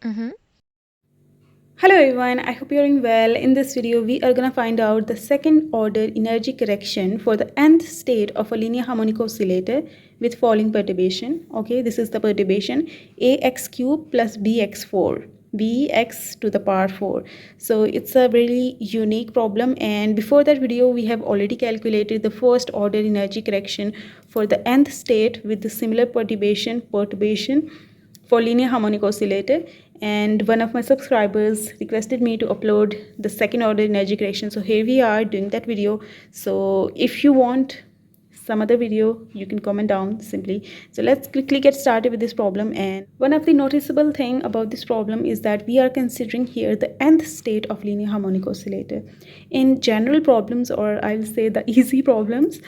Mm-hmm. Hello everyone, I hope you're doing well. In this video, we are going to find out the second order energy correction for the nth state of a linear harmonic oscillator with falling perturbation. Okay, this is the perturbation ax3 plus bx4, bx to the power 4. So it's a really unique problem, and before that video we have already calculated the first order energy correction for the nth state with the similar perturbation for linear harmonic oscillator, and one of my subscribers requested me to upload the second order energy correction, so here we are doing that video. So if you want some other video, you can comment down simply. So let's quickly get started with this problem. And one of the noticeable thing about this problem is that we are considering here the nth state of linear harmonic oscillator. In general problems, or I'll say the easy problems,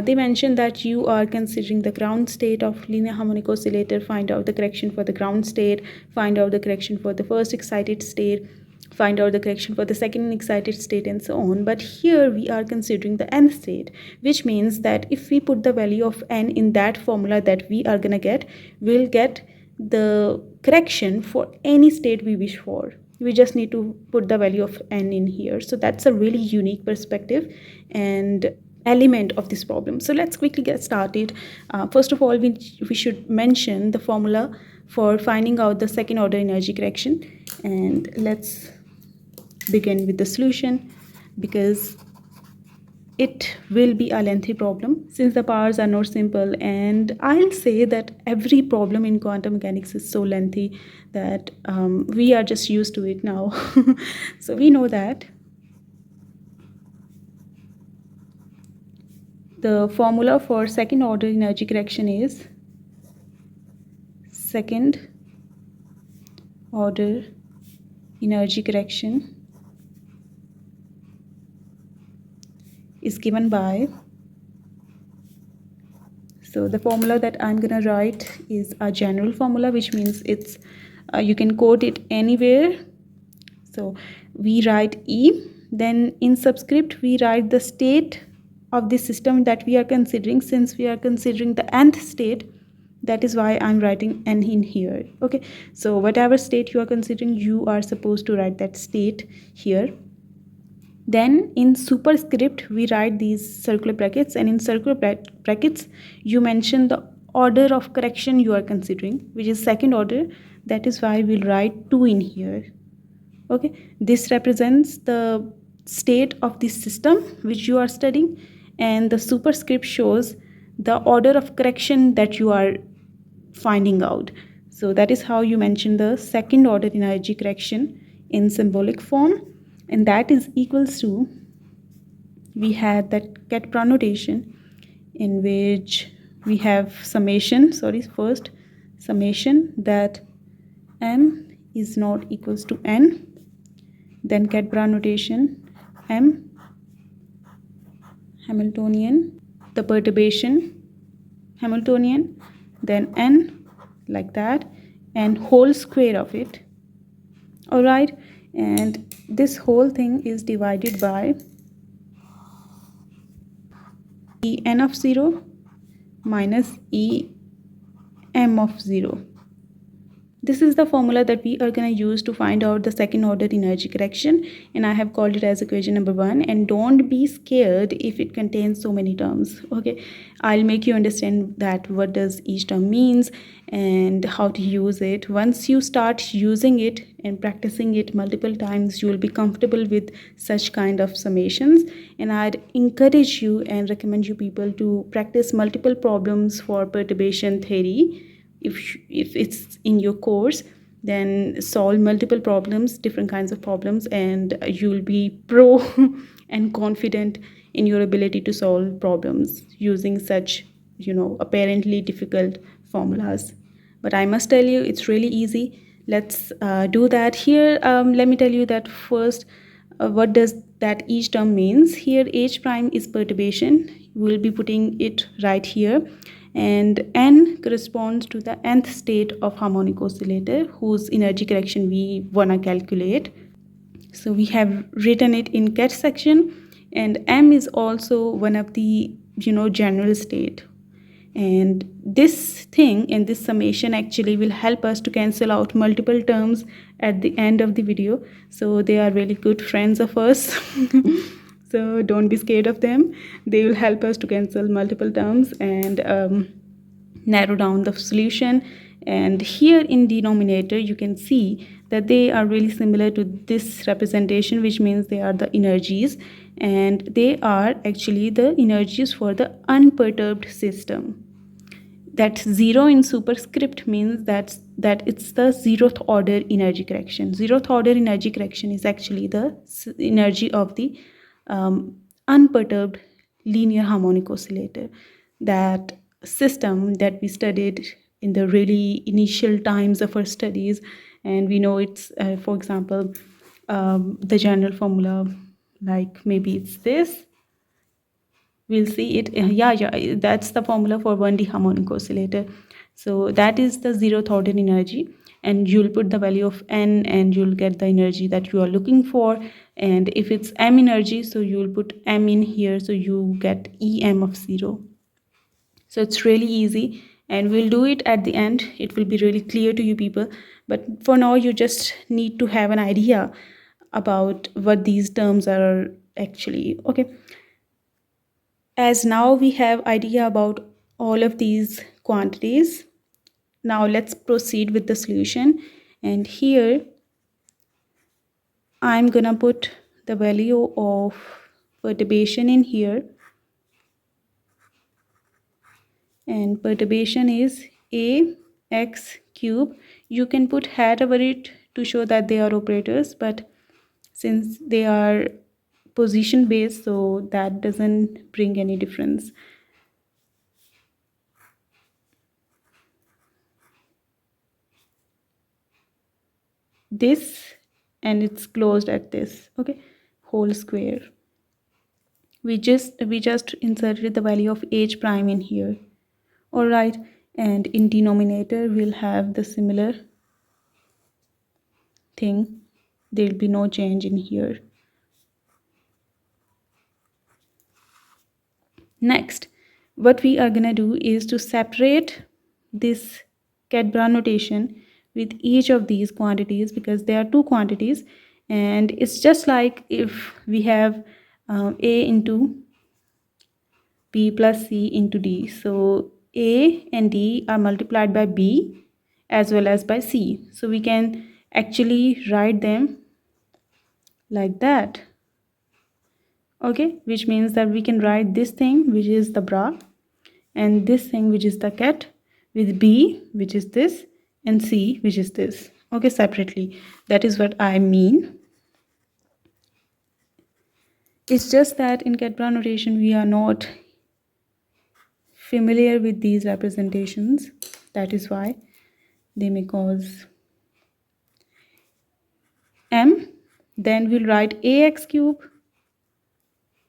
they mention that you are considering the ground state of linear harmonic oscillator, find out the correction for the ground state, find out the correction for the first excited state, find out the correction for the second excited state, and so on. But here we are considering the nth state, which means that if we put the value of n in that formula that we are gonna get, we'll get the correction for any state we wish for. We just need to put the value of n in here. So that's a really unique perspective and element of this problem. So let's quickly get started. First of all, we should mention the formula for finding out the second order energy correction, and let's begin with the solution because it will be a lengthy problem since the powers are not simple. And I'll say that every problem in quantum mechanics is so lengthy that we are just used to it now. So we know that the formula for second order energy correction is second order energy correction is given by, so the formula that I'm gonna write is a general formula, which means it's you can quote it anywhere. So we write E, then in subscript we write the state of the system that we are considering. Since we are considering the nth state, that is why I'm writing n in here. Okay, so whatever state you are considering, you are supposed to write that state here. Then in superscript we write these circular brackets, and in circular brackets you mention the order of correction you are considering, which is second order. That is why we'll write 2 in here. Okay, this represents the state of the system which you are studying, and the superscript shows the order of correction that you are finding out. So that is how you mention the second order energy correction in symbolic form, and that is equals to, we had that Ket-Brown notation in which we have summation, first summation that m is not equals to n, then Ket-Brown notation m Hamiltonian, the perturbation Hamiltonian, then n like that, and whole square of it. All right, and this whole thing is divided by E n of 0 minus E m of 0. This is the formula that we are going to use to find out the second order energy correction, and I have called it as equation number 1. And don't be scared if it contains so many terms. Okay, I'll make you understand that what does each term means and how to use it. Once you start using it and practicing it multiple times, you will be comfortable with such kind of summations, and I'd encourage you and recommend you people to practice multiple problems for perturbation theory. If it's in your course, then solve multiple problems, different kinds of problems, and you'll be pro and confident in your ability to solve problems using such, apparently difficult formulas. But I must tell you, it's really easy. Let's do that here. Let me tell you that first, what does that each term means. Here h prime is perturbation. We'll be putting it right here, and n corresponds to the nth state of harmonic oscillator whose energy correction we wanna calculate. So we have written it in ket section, and m is also one of the general state. And this thing in this summation actually will help us to cancel out multiple terms at the end of the video. So they are really good friends of us. So don't be scared of them. They will help us to cancel multiple terms and narrow down the solution. And here in denominator you can see that they are really similar to this representation, which means they are the energies, and they are actually the energies for the unperturbed system. That 0 in superscript means that it's the zeroth order energy correction. Zeroth order energy correction is actually the energy of the unperturbed linear harmonic oscillator, that system that we studied in the really initial times of our studies. And we know it's for example the general formula, like maybe it's this, we'll see it. Yeah, that's the formula for 1D harmonic oscillator. So that is the zeroth order energy, and you'll put the value of n and you'll get the energy that you are looking for. And if it's m energy, so you'll put m in here, so you get em of 0. So it's really easy, and we'll do it at the end. It will be really clear to you people, but for now you just need to have an idea about what these terms are actually. Okay, as now we have idea about all of these quantities, now let's proceed with the solution. And here I'm gonna put the value of perturbation in here, and perturbation is ax cube. You can put hat over it to show that they are operators, but since they are position based, so that doesn't bring any difference. This, and it's closed at this, okay, whole square. We just inserted the value of h prime in here. All right, and in denominator we'll have the similar thing. There'll be no change in here. Next, what we are gonna do is to separate this Cat-Brown notation with each of these quantities, because there are two quantities, and it's just like if we have a into b plus c into d. So a and d are multiplied by b as well as by c. So we can actually write them like that. Okay, which means that we can write this thing, which is the bra, and this thing, which is the cat, with b, which is this, and c, which is this, okay, separately. That is what I mean. It's just that in Cat-Brown notation we are not familiar with these representations. That is why they may cause m. Then we'll write ax cube,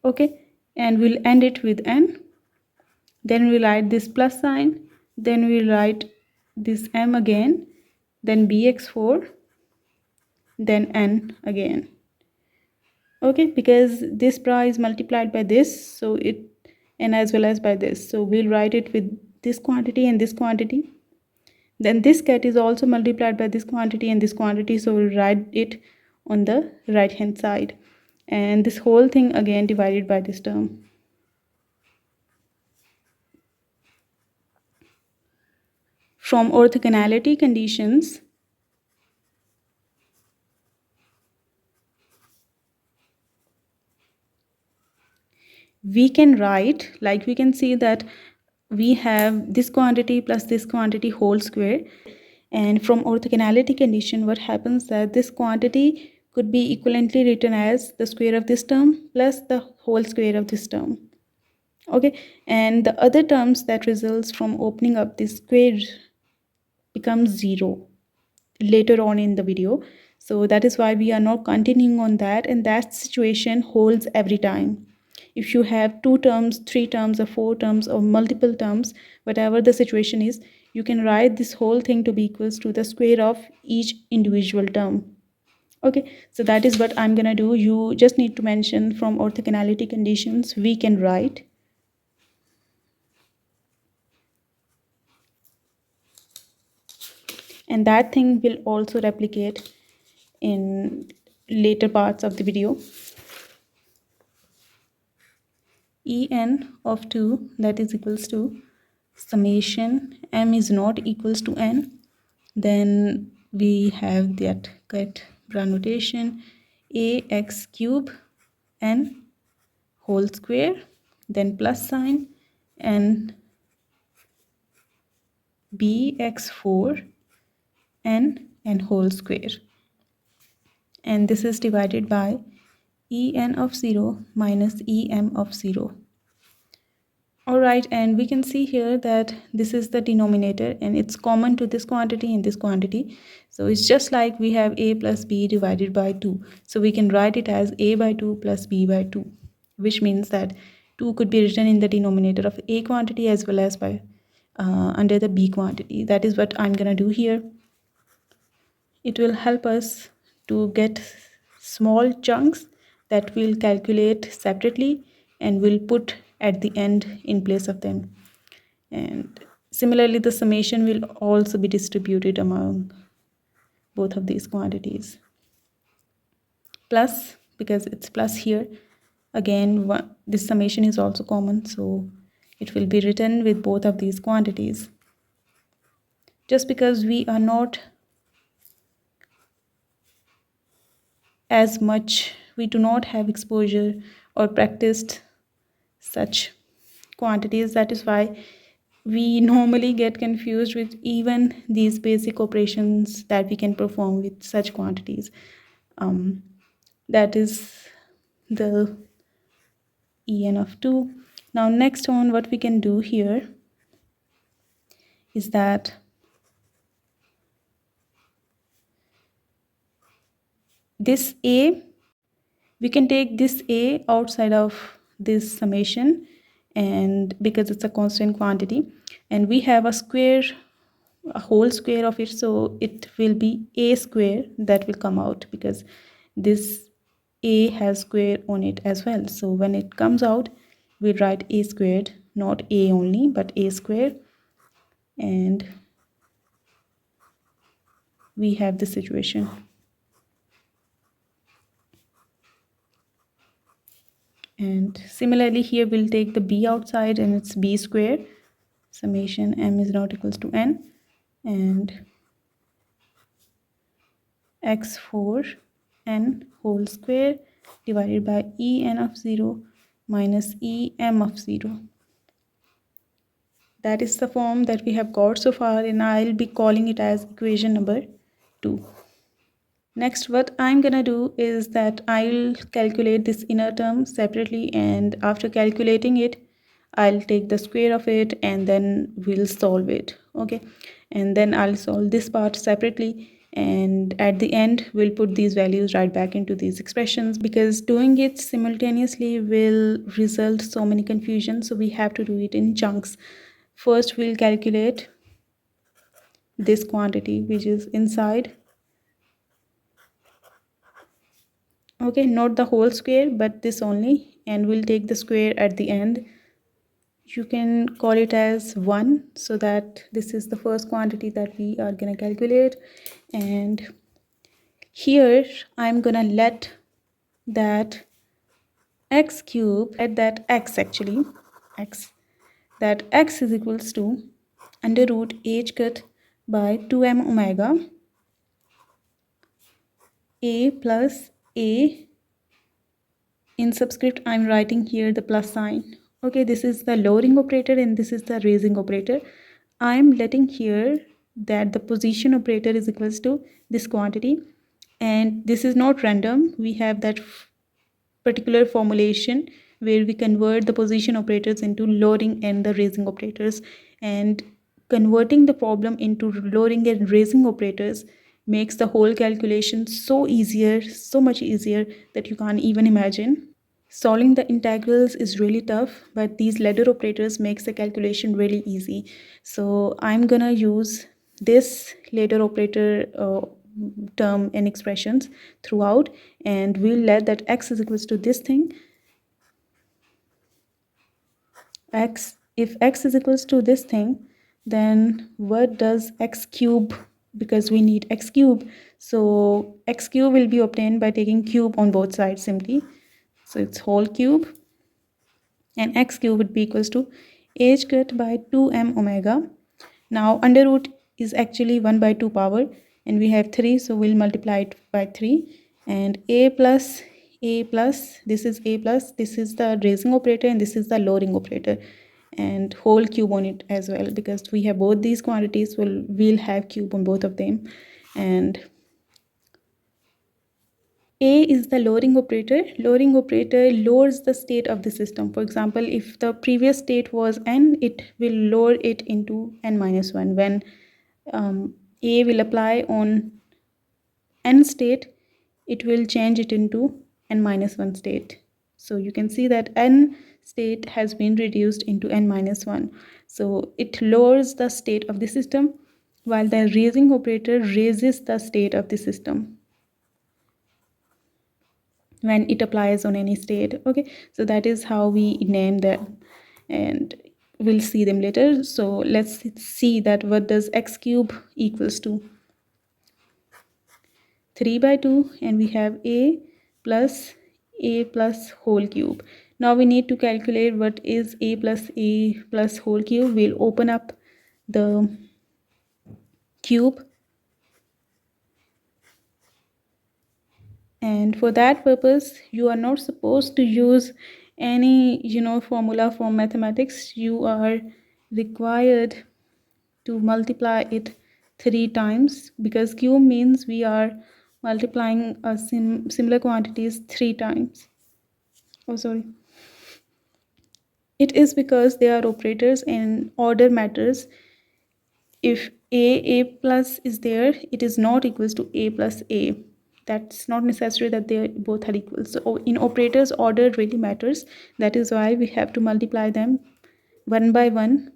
okay, and we'll end it with n. Then we'll write this plus sign, then we'll write this m again, then bx4, then n again. Okay, because this bra is multiplied by this, so it, and as well as by this, so we'll write it with this quantity and this quantity. Then this cat is also multiplied by this quantity and this quantity, so we'll write it on the right hand side, and this whole thing again divided by this term. From orthogonality conditions, we can write, like we can see that we have this quantity plus this quantity whole square, and from orthogonality condition what happens that this quantity could be equivalently written as the square of this term plus the whole square of this term. Okay, and the other terms that results from opening up this square becomes 0 later on in the video. So that is why we are not continuing on that, and that situation holds every time. If you have 2 terms, 3 terms, or 4 terms, or multiple terms, whatever the situation is, you can write this whole thing to be equals to the square of each individual term. Okay, so that is what I'm gonna do. You just need to mention from orthogonality conditions we can write and that thing will also replicate in later parts of the video. En of 2, that is equals to summation m is not equals to n. Then we have that correct Brown notation, ax cube n whole square, then plus sign, and bx4 n whole square, and this is divided by en of 0 minus em of 0. Alright, and we can see here that this is the denominator and it's common to this quantity and this quantity. So it's just like we have a plus b divided by 2. So we can write it as a by 2 plus b by 2, which means that 2 could be written in the denominator of a quantity as well as by under the b quantity. That is what I'm gonna do here. It will help us to get small chunks that we'll calculate separately and we'll put at the end in place of them. And similarly, the summation will also be distributed among both of these quantities. Plus, because it's plus here, again, this summation is also common, so it will be written with both of these quantities. Just because we are not as much, we do not have exposure or practiced such quantities, that is why we normally get confused with even these basic operations that we can perform with such quantities. That is the en of 2. Now next on, what we can do here is that this a, we can take this a outside of this summation, and because it's a constant quantity, and we have a square, a whole square of it, so it will be a square that will come out because this a has square on it as well. So when it comes out, we write a squared, not a only but a square, and we have this situation. And similarly here we'll take the b outside and it's b square, summation m is not equals to n, and x4 n whole square divided by en of 0 minus em of 0. That is the form that we have got so far, and I'll be calling it as equation number 2. Next, what I'm gonna do is that I'll calculate this inner term separately, and after calculating it, I'll take the square of it and then we'll solve it. Okay, and then I'll solve this part separately, and at the end we'll put these values right back into these expressions, because doing it simultaneously will result so many confusions, so we have to do it in chunks. First we'll calculate this quantity which is inside. Okay, not the whole square but this only, and we'll take the square at the end. You can call it as 1, so that this is the first quantity that we are gonna calculate. And here I'm gonna let that x cube, at that x actually, x, that x is equals to under root h cut by 2m omega a plus a. In subscript I'm writing here the plus sign. Okay, this is the lowering operator and this is the raising operator. I'm letting here that the position operator is equals to this quantity, and this is not random. We have that particular formulation where we convert the position operators into lowering and the raising operators, and converting the problem into lowering and raising operators makes the whole calculation so easier, so much easier that you can't even imagine. Solving the integrals is really tough, but these ladder operators makes the calculation really easy. So I'm gonna use this ladder operator term and expressions throughout, and we'll let that x is equals to this thing. If x is equals to this thing, then what does x cube because we need x cube. So x cube will be obtained by taking cube on both sides simply. So it's whole cube, and x cube would be equals to h cut by 2m omega. Now under root is actually 1 by 2 power, and we have 3, so we'll multiply it by 3. And a plus, this is a plus, this is the raising operator, and this is the lowering operator, and whole cube on it as well, because we have both these quantities, we'll have cube on both of them. And a is the lowering operator. Lowering operator lowers the state of the system. For example, if the previous state was n, it will lower it into n minus 1. When a will apply on n state, it will change it into n minus 1 state. So you can see that n state has been reduced into n minus 1. So it lowers the state of the system, while the raising operator raises the state of the system when it applies on any state. Okay, so that is how we name them, and we'll see them later. So let's see that what does x cube equals to. 3 by 2, and we have a plus whole cube. Now we need to calculate what is a plus whole cube. We'll open up the cube, and for that purpose you are not supposed to use any formula from mathematics. You are required to multiply it 3 times, because cube means we are multiplying similar quantities 3 times. Oh, sorry. It is because they are operators and order matters. If a plus is there, it is not equals to a plus a. That's not necessary that they both are equal. So in operators, order really matters. That is why we have to multiply them one by one,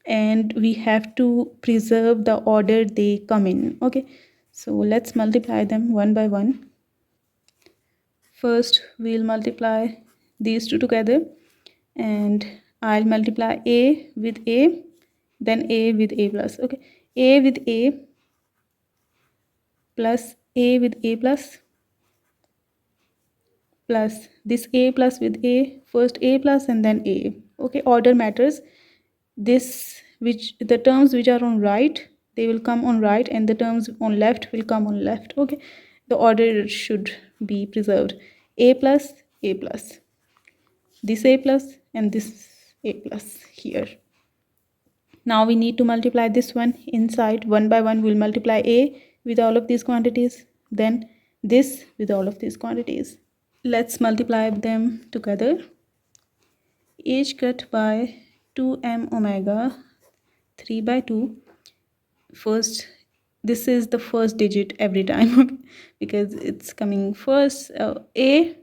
and we have to preserve the order they come in. Okay, so let's multiply them one by one. First we'll multiply these two together, and I'll multiply a with a, then a with a plus. Okay, a with a plus a with a plus this a plus with a, first a plus and then a. Okay, order matters. The terms which are on right, they will come on right, and the terms on left will come on left. Okay, the order should be preserved. A plus, this a plus, and this a plus here. Now we need to multiply this one inside. One by one we'll multiply a with all of these quantities, then this with all of these quantities. Let's multiply them together. H cut by 2m omega 3 by 2. First, this is the first digit every time because it's coming first. A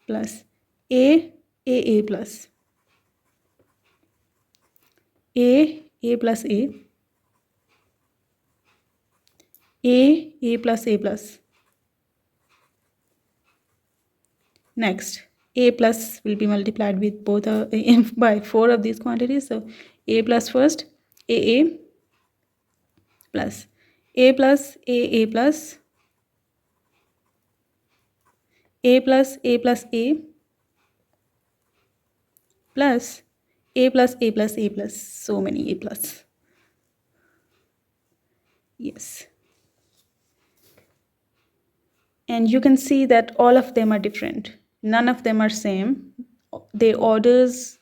plus a plus a plus a plus a plus. Next, a plus will be multiplied with both by 4 of these quantities. So a plus first, a plus a plus a plus a plus a plus a plus a plus a plus a plus. So many a plus. Yes. And you can see that all of them are different. None of them are same. They orders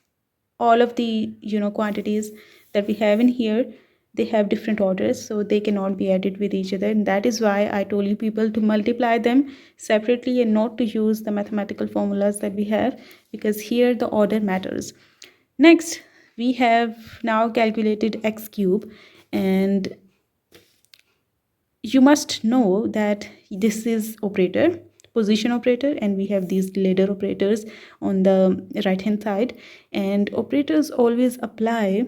all of the quantities that we have in here, they have different orders, so they cannot be added with each other. And that is why I told you people to multiply them separately and not to use the mathematical formulas that we have, because here the order matters. Next, we have now calculated x cube, and you must know that this is operator, position operator, and we have these ladder operators on the right hand side, and operators always apply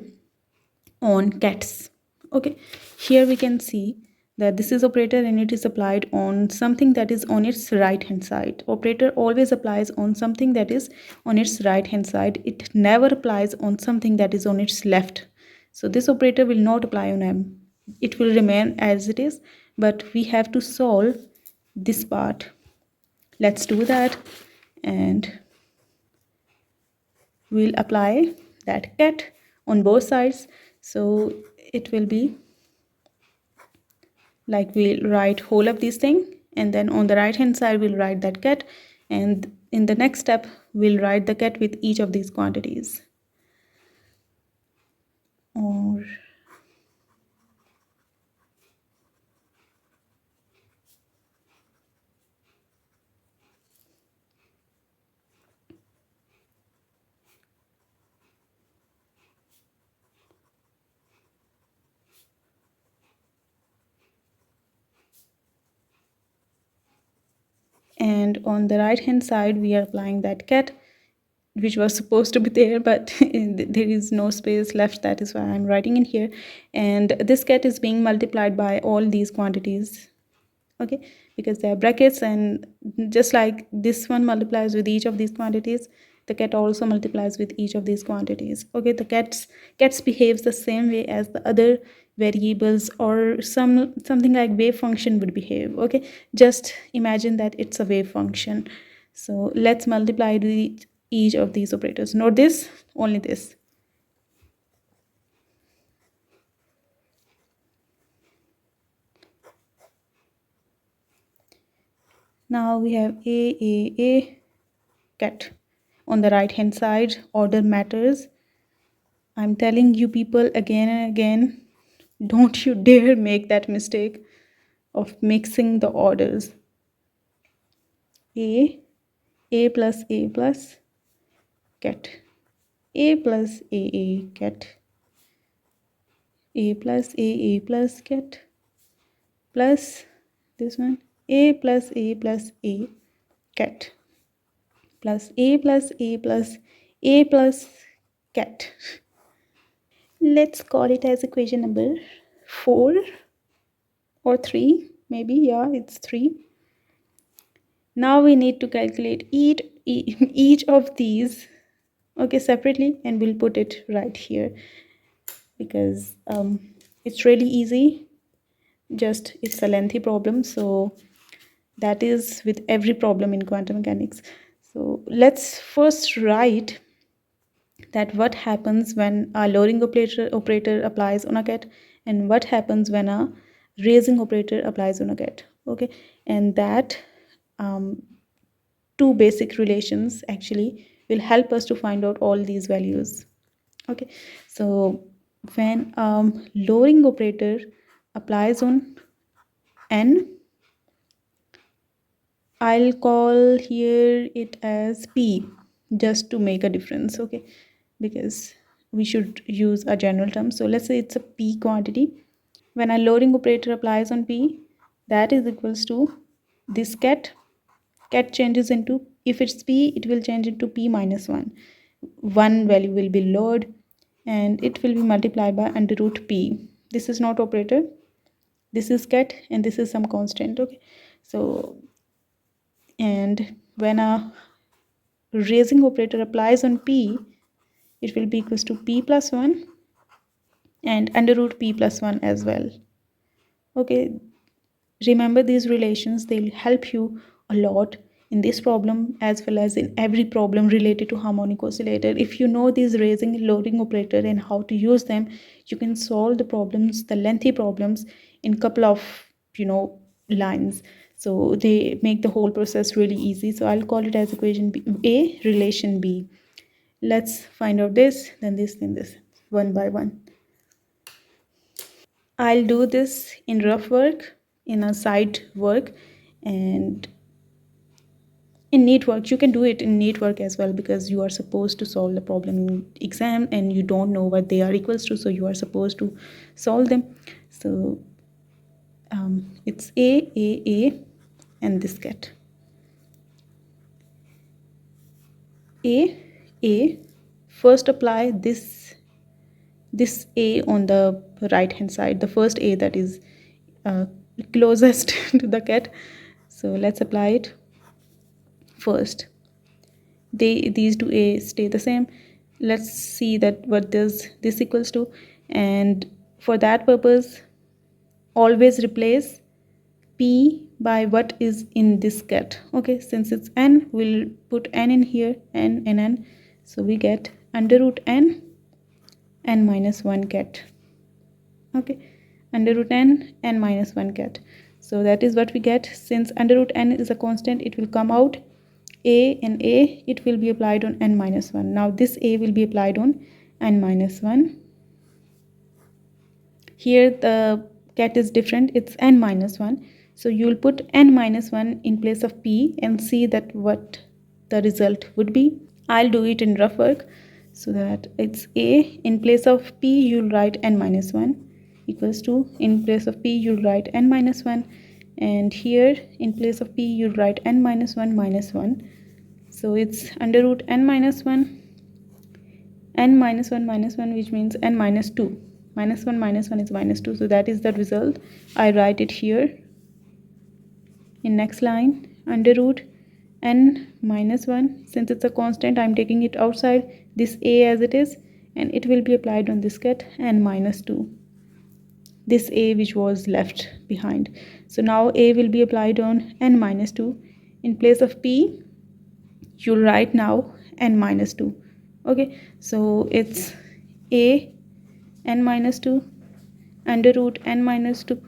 on cats. Okay, here we can see that this is operator and it is applied on something that is on its right hand side. Operator always applies on something that is on its right hand side. It never applies on something that is on its left. So this operator will not apply on M. It will remain as it is, but we have to solve this part. Let's do that, and we'll apply that ket on both sides. So it will be like we'll write whole of this thing, and then on the right hand side we'll write that ket, and in the next step we'll write the ket with each of these quantities. Or and on the right hand side we are applying that ket which was supposed to be there, but there is no space left. That is why I'm writing in here, and this ket is being multiplied by all these quantities, okay, because they are brackets, and just like this one multiplies with each of these quantities, the ket also multiplies with each of these quantities. Okay, the cats behaves the same way as the other variables or something like wave function would behave. Okay, just imagine that it's a wave function. So let's multiply with each of these operators. Not this, only this. Now we have a ket. On the right hand side, order matters. I'm telling you people again and again, don't you dare make that mistake of mixing the orders. A plus ket, A plus ket, A plus ket, plus this one, A plus ket, plus A plus ket. Let's call it as equation number 4 or 3, maybe. Yeah, it's 3. Now we need to calculate each of these, okay, separately, and we'll put it right here because it's really easy. Just it's a lengthy problem, so that is with every problem in quantum mechanics. So let's first write that what happens when a lowering operator applies on a ket, and what happens when a raising operator applies on a ket. Okay, and that two basic relations actually will help us to find out all these values. Okay, so when lowering operator applies on n, I'll call here it as p, just to make a difference. Okay, because we should use a general term. So let's say it's a p quantity. When a lowering operator applies on p, that is equals to this ket changes into, if it's p, it will change into p minus 1. One value will be lowered and it will be multiplied by under root p. This is not operator, this is ket, and this is some constant. Okay, so and when a raising operator applies on p, it will be equals to p plus 1 and under root p plus 1 as well. Okay, remember these relations, they'll help you a lot in this problem as well as in every problem related to harmonic oscillator. If you know these raising and lowering operator and how to use them, you can solve the problems, the lengthy problems, in couple of lines. So they make the whole process really easy. So I'll call it as equation B, A relation B. Let's find out this, then this, then this, one by one. I'll do this in rough work, in a side work, and in neat work. You can do it in neat work as well, because you are supposed to solve the problem in exam and you don't know what they are equals to, so you are supposed to solve them. So it's A and this ket. A, first apply this A on the right hand side, the first A that is closest to the ket. So let's apply it first. These two A stay the same. Let's see that what does this equals to, and for that purpose always replace p by what is in this ket. Okay, since it's n, we'll put n in here, n and n, so we get under root n minus 1 ket. Okay, under root n minus 1 ket. So that is what we get. Since under root n is a constant, it will come out a, and a, it will be applied on n minus 1. Now this a will be applied on n minus 1. Here the ket is different, it's n minus 1, so you will put n minus 1 in place of p and see that what the result would be. I'll do it in rough work, so that it's a, in place of p you'll write n minus 1 equals to, in place of p you'll write n minus 1, and here in place of p you'll write n minus 1 minus 1. So it's under root n minus 1 minus 1 minus 1, which means n minus 2. Minus 1 minus 1 is minus 2, so that is the result. I write it here in next line, under root n minus 1. Since it's a constant, I'm taking it outside this a as it is, and it will be applied on this ket n minus 2, this a which was left behind. So now a will be applied on n minus 2. In place of p you'll write now n minus 2. Okay, so it's a n minus 2 under root n minus 2,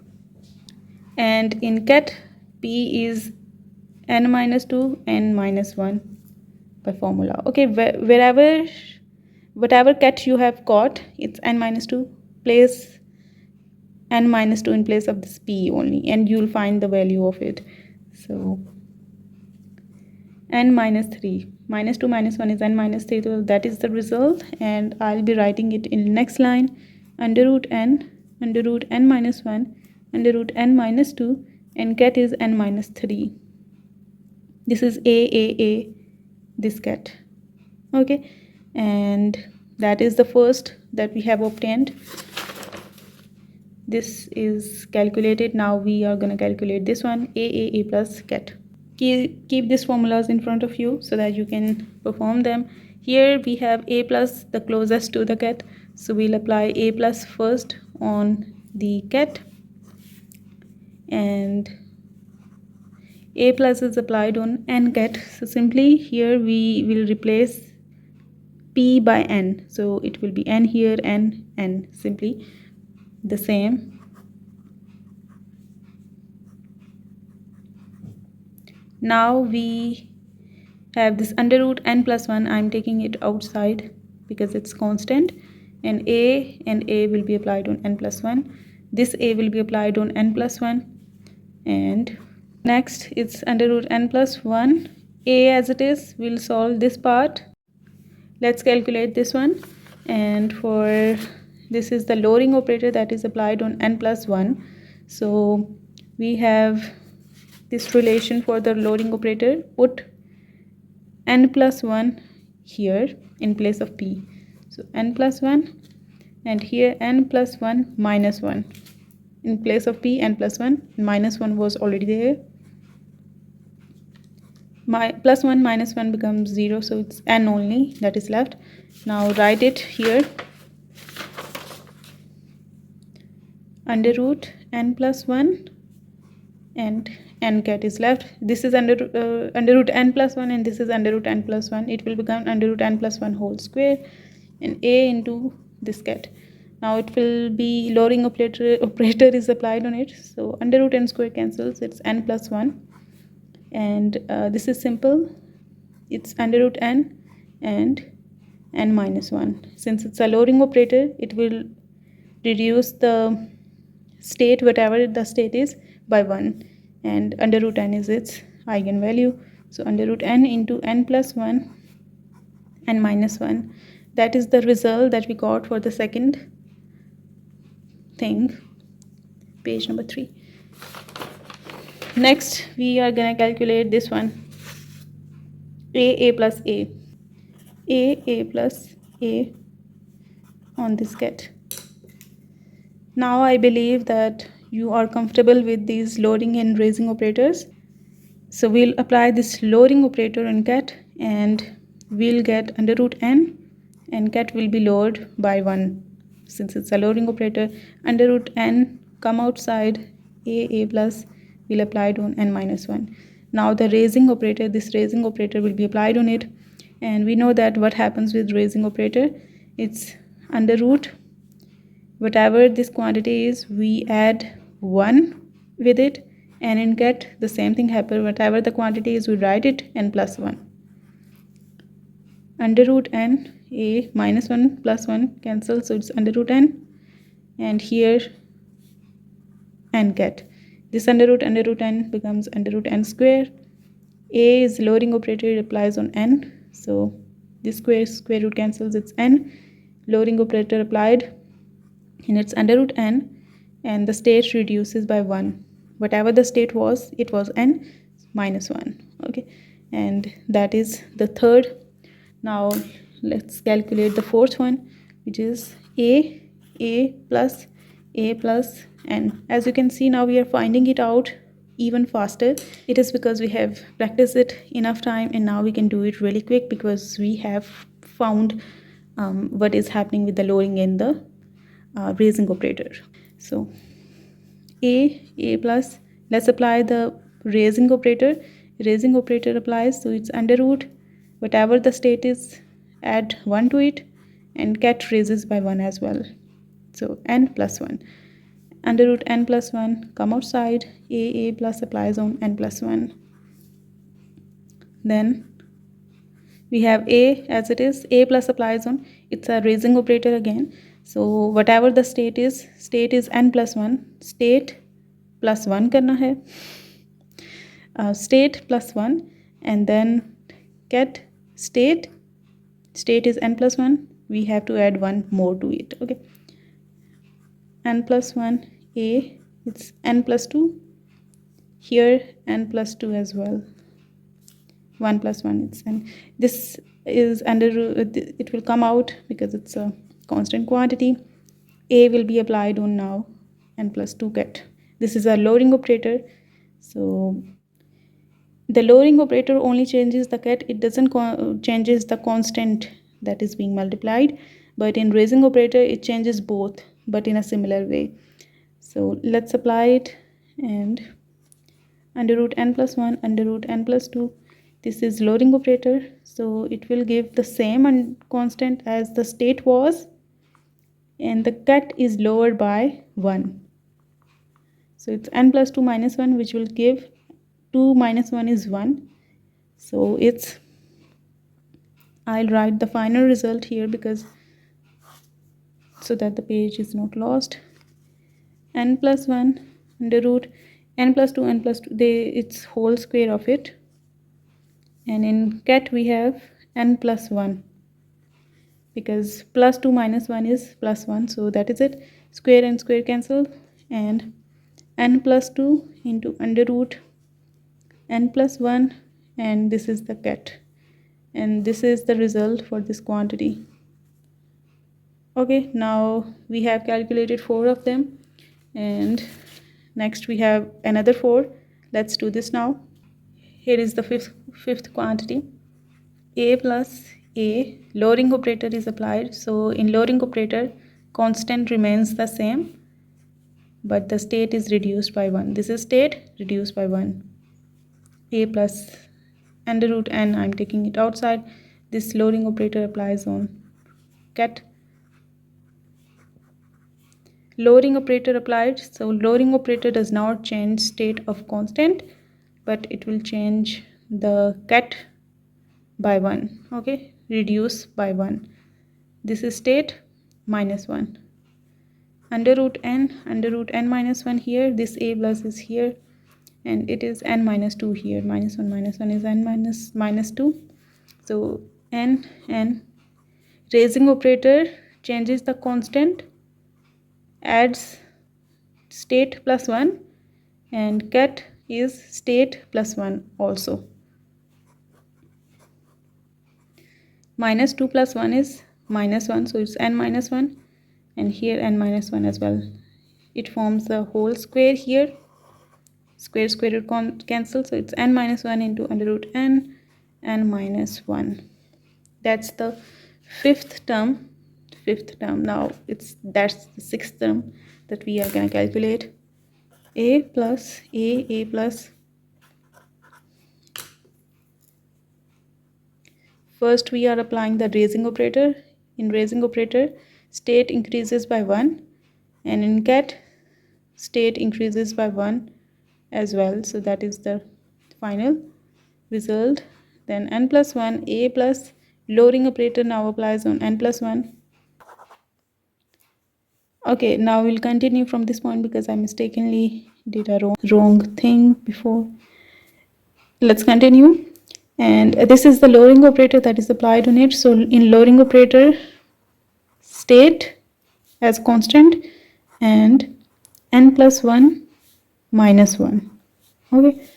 and in ket p is n minus 2 n minus 1 by formula. Okay, whatever ket you have got, it's n minus 2, place n minus 2 in place of this p only, and you'll find the value of it. So n minus 3, minus 2 minus 1 is n minus 3, so that is the result, and I'll be writing it in the next line, under root n minus 1 under root n minus 2, and ket is n minus 3. This is a this ket. Okay, and that is the first that we have obtained. This is calculated. Now we are going to calculate this one, a plus ket. Keep these formulas in front of you so that you can perform them. Here we have a plus, the closest to the ket, so we'll apply a plus first on the ket, and a plus is applied on n ket. So simply here we will replace p by n, so it will be n here, n, simply the same. Now we have this under root n plus 1. I'm taking it outside because it's constant, and a will be applied on n plus 1. This a will be applied on n plus 1, and next it's under root n plus 1. A as it is, we'll solve this part. Let's calculate this one, and for this is the lowering operator that is applied on n plus 1. So we have this relation for the lowering operator, put n plus 1 here in place of p, so n plus 1, and here n plus 1 minus 1 in place of p, n plus 1, minus 1 was already there. My plus 1 minus 1 becomes 0, so it's n only that is left. Now write it here, under root n plus 1, and n ket is left. This is under root n plus 1, and this is under root n plus 1. It will become under root n plus 1 whole square, and a into this ket. Now it will be lowering operator is applied on it, so under root n square cancels, it's n plus 1, and this is simple, it's under root n and n minus 1. Since it's a lowering operator, it will reduce the state, whatever the state is, by 1, and under root n is its eigenvalue. So under root n into n plus 1 n minus 1, that is the result that we got for the second thing, page number 3. Next we are gonna calculate this one, a plus a plus a on this ket. Now I believe that you are comfortable with these lowering and raising operators, so we'll apply this lowering operator on ket, and we'll get under root n, and ket will be lowered by 1. since it's a lowering operator, under root n come outside, a plus will applied on n minus 1. Now the raising operator, this raising operator will be applied on it, and we know that what happens with raising operator, it's under root, whatever this quantity is, we add 1 with it, and in get the same thing happen, whatever the quantity is, we write it n plus 1. Under root n, a minus 1 plus 1 cancel, so it's under root n, and here n get. This under root n becomes under root n square. A is lowering operator, it applies on n, so this square root cancels, it's n. Lowering operator applied, and it's under root n, and the state reduces by 1. Whatever the state was, it was n minus 1. Okay, and that is the third. Now let's calculate the fourth one, which is a plus, and as you can see, now we are finding it out even faster. It is because we have practiced it enough time, and now we can do it really quick because we have found what is happening with the lowering and the raising operator. So a plus, let's apply the raising operator. Raising operator applies, so it's under root, whatever the state is, add 1 to it, and cat raises by 1 as well, so n plus 1. Under root n plus 1 come outside, a plus applies on n plus 1. Then we have a as it is, a plus applies on, it's a raising operator again, so whatever the state is n plus 1, state plus 1 karna hai, state plus 1, and then get state is n plus 1, we have to add 1 more to it. Okay, n plus 1, a, it's n plus 2, here n plus 2 as well, 1 plus 1, it's n. This is under, it will come out because it's a constant quantity. A will be applied on now, n plus 2 get. This is a lowering operator, so the lowering operator only changes the ket, it doesn't changes the constant that is being multiplied, but in raising operator it changes both, but in a similar way. So let's apply it, and under root n plus 1, under root n plus 2, this is lowering operator, so it will give the same constant as the state was, and the ket is lowered by 1, so it's n plus 2 minus 1, which will give 2 minus 1 is 1, so it's, I'll write the final result here because so that the page is not lost. N plus 1 under root n plus 2, it's whole square of it, and in ket we have n plus 1 because plus 2 minus 1 is plus 1, so that is it, square and square cancel, and n plus 2 into under root n plus 1, and this is the ket, and this is the result for this quantity. Okay, now we have calculated 4 of them, and next we have another 4. Let's do this now. Here is the fifth quantity, a plus a, lowering operator is applied, so in lowering operator constant remains the same, but the state is reduced by 1. This is state reduced by 1. A plus under root n, I'm taking it outside, this lowering operator applies on ket, lowering operator applied, so lowering operator does not change state of constant, but it will change the ket by 1. Okay, reduce by 1. This is state minus 1. Under root n minus 1 here, this a plus is here, and it is n minus 2 here, minus 1 is n minus 2, so n, raising operator changes the constant, adds state plus 1, and ket is state plus 1 also. Minus 2 plus 1 is minus 1, so it's n minus 1, and here n minus 1 as well. It forms a whole square here, square root cancel, so it's n minus 1 into under root n minus 1. That's the fifth term, fifth term. Now that's the sixth term that we are going to calculate. A plus A plus. First we are applying the raising operator. In raising operator, state increases by 1, and in cat, state increases by 1 as well. So that is the final result. Then n plus 1, A plus, lowering operator now applies on n plus 1. Okay, now we'll continue from this point because I mistakenly did a wrong thing before. Let's continue. And this is the lowering operator that is applied on it. So in lowering operator, state as constant and n plus 1 minus 1. Okay,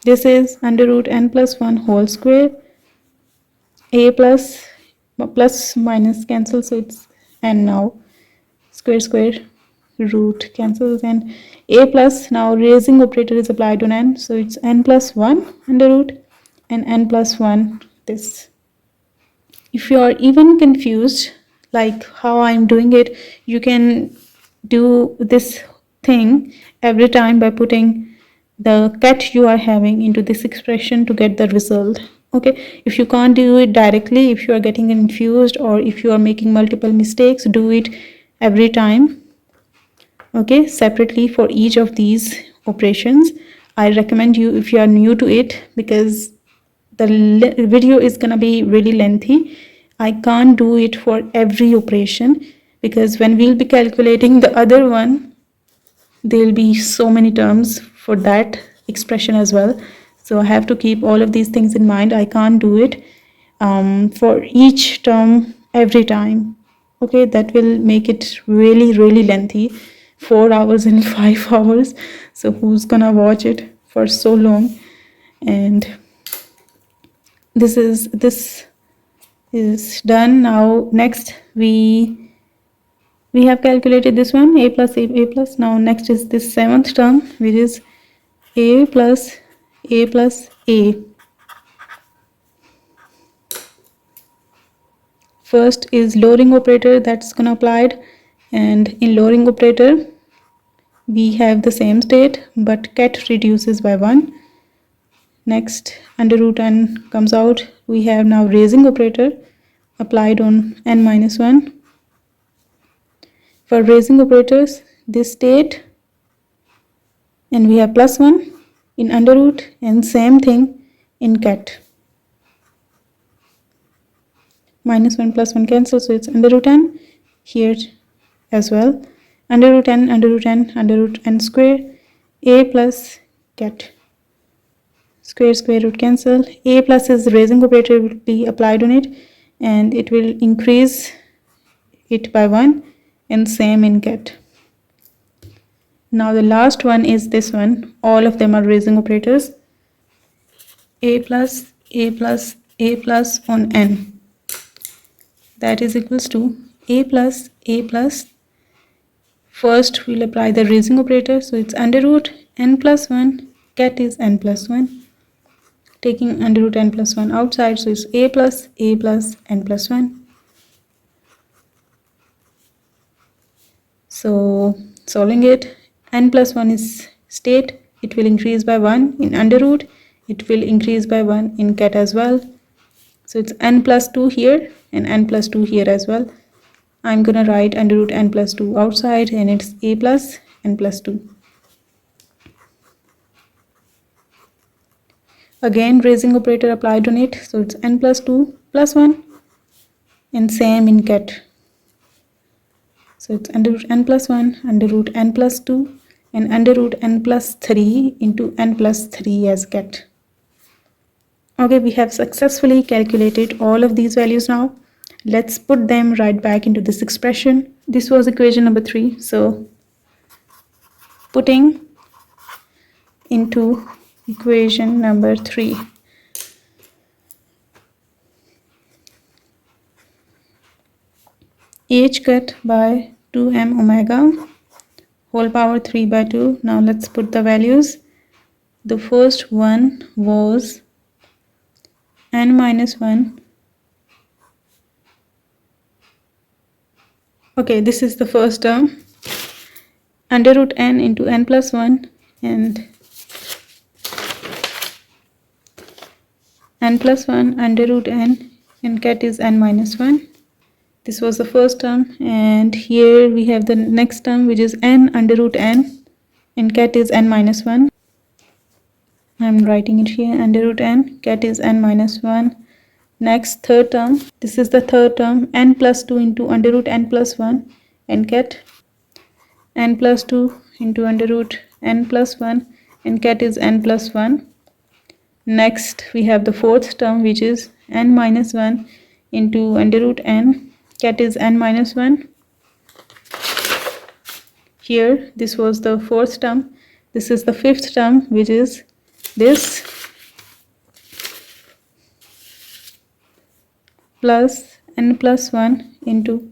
this is under root n plus 1 whole square. A plus minus cancel, so it's n now. Square root cancels, and A plus, now raising operator is applied on n, so it's n plus 1 under root and n plus 1 this. If you are even confused like how I'm doing it, you can do this thing every time by putting the cat you are having into this expression to get the result. Okay, if you can't do it directly, if you are getting confused or if you are making multiple mistakes, do it every time, okay, separately for each of these operations. I recommend you if you are new to it, because the video is gonna be really lengthy. I can't do it for every operation because when we'll be calculating the other one, there'll be so many terms for that expression as well. So I have to keep all of these things in mind. I can't do it for each term every time. Okay, that will make it really lengthy, 4 hours and 5 hours. So who's gonna watch it for so long? And this is done. Now next we have calculated this one, A plus A plus. Now next is this seventh term, which is A plus A. First is lowering operator, that's gonna applied, and in lowering operator we have the same state but cat reduces by 1. Next under root n comes out. We have now raising operator applied on n minus 1. For raising operators, this state, and we have plus 1 in under root, and same thing in cat. Minus 1 plus 1 cancel, so it's under root n here as well. Under root n, under root n, under root n square. A plus cat. Square root cancel. A plus is the raising operator will be applied on it, and it will increase it by 1, and same in cat. Now the last one is this one. All of them are raising operators. A plus on n. That is equals to A plus. First we'll apply the raising operator, so it's under root n plus 1. Cat is n plus 1. Taking under root n plus 1 outside, so it's A plus n plus 1. So solving it, n plus 1 is state, it will increase by 1 in under root, it will increase by 1 in cat as well. So it's n plus 2 here and n plus 2 here as well. I'm gonna write under root n plus 2 outside, and it's A plus n plus 2. Again raising operator applied on it, so it's n plus 2 plus 1, and same in cat. So it's under root n plus 1, under root n plus 2, and under root n plus 3 into n plus 3 as cat. Okay, we have successfully calculated all of these values now. Let's put them right back into this expression. This was equation number 3. So putting into equation number 3. H cut by 2m omega whole power 3 by 2. Now let's put the values. The first one was n minus 1 Okay, this is the first term, under root n into n plus 1 and n plus 1 under root n, and cat is n minus 1. This was the first term, and here we have the next term, which is n under root n, and cat is n minus 1. I'm writing it here, under root n, cat is n minus 1. Next, third term, this is the third term, n plus 2 into under root n plus 1, and cat n plus 2 into under root n plus 1, and cat is n plus 1. Next, we have the fourth term, which is n minus 1 into under root n, cat is n minus 1. Here, this was the fourth term. This is the fifth term, which is this, plus n plus 1 into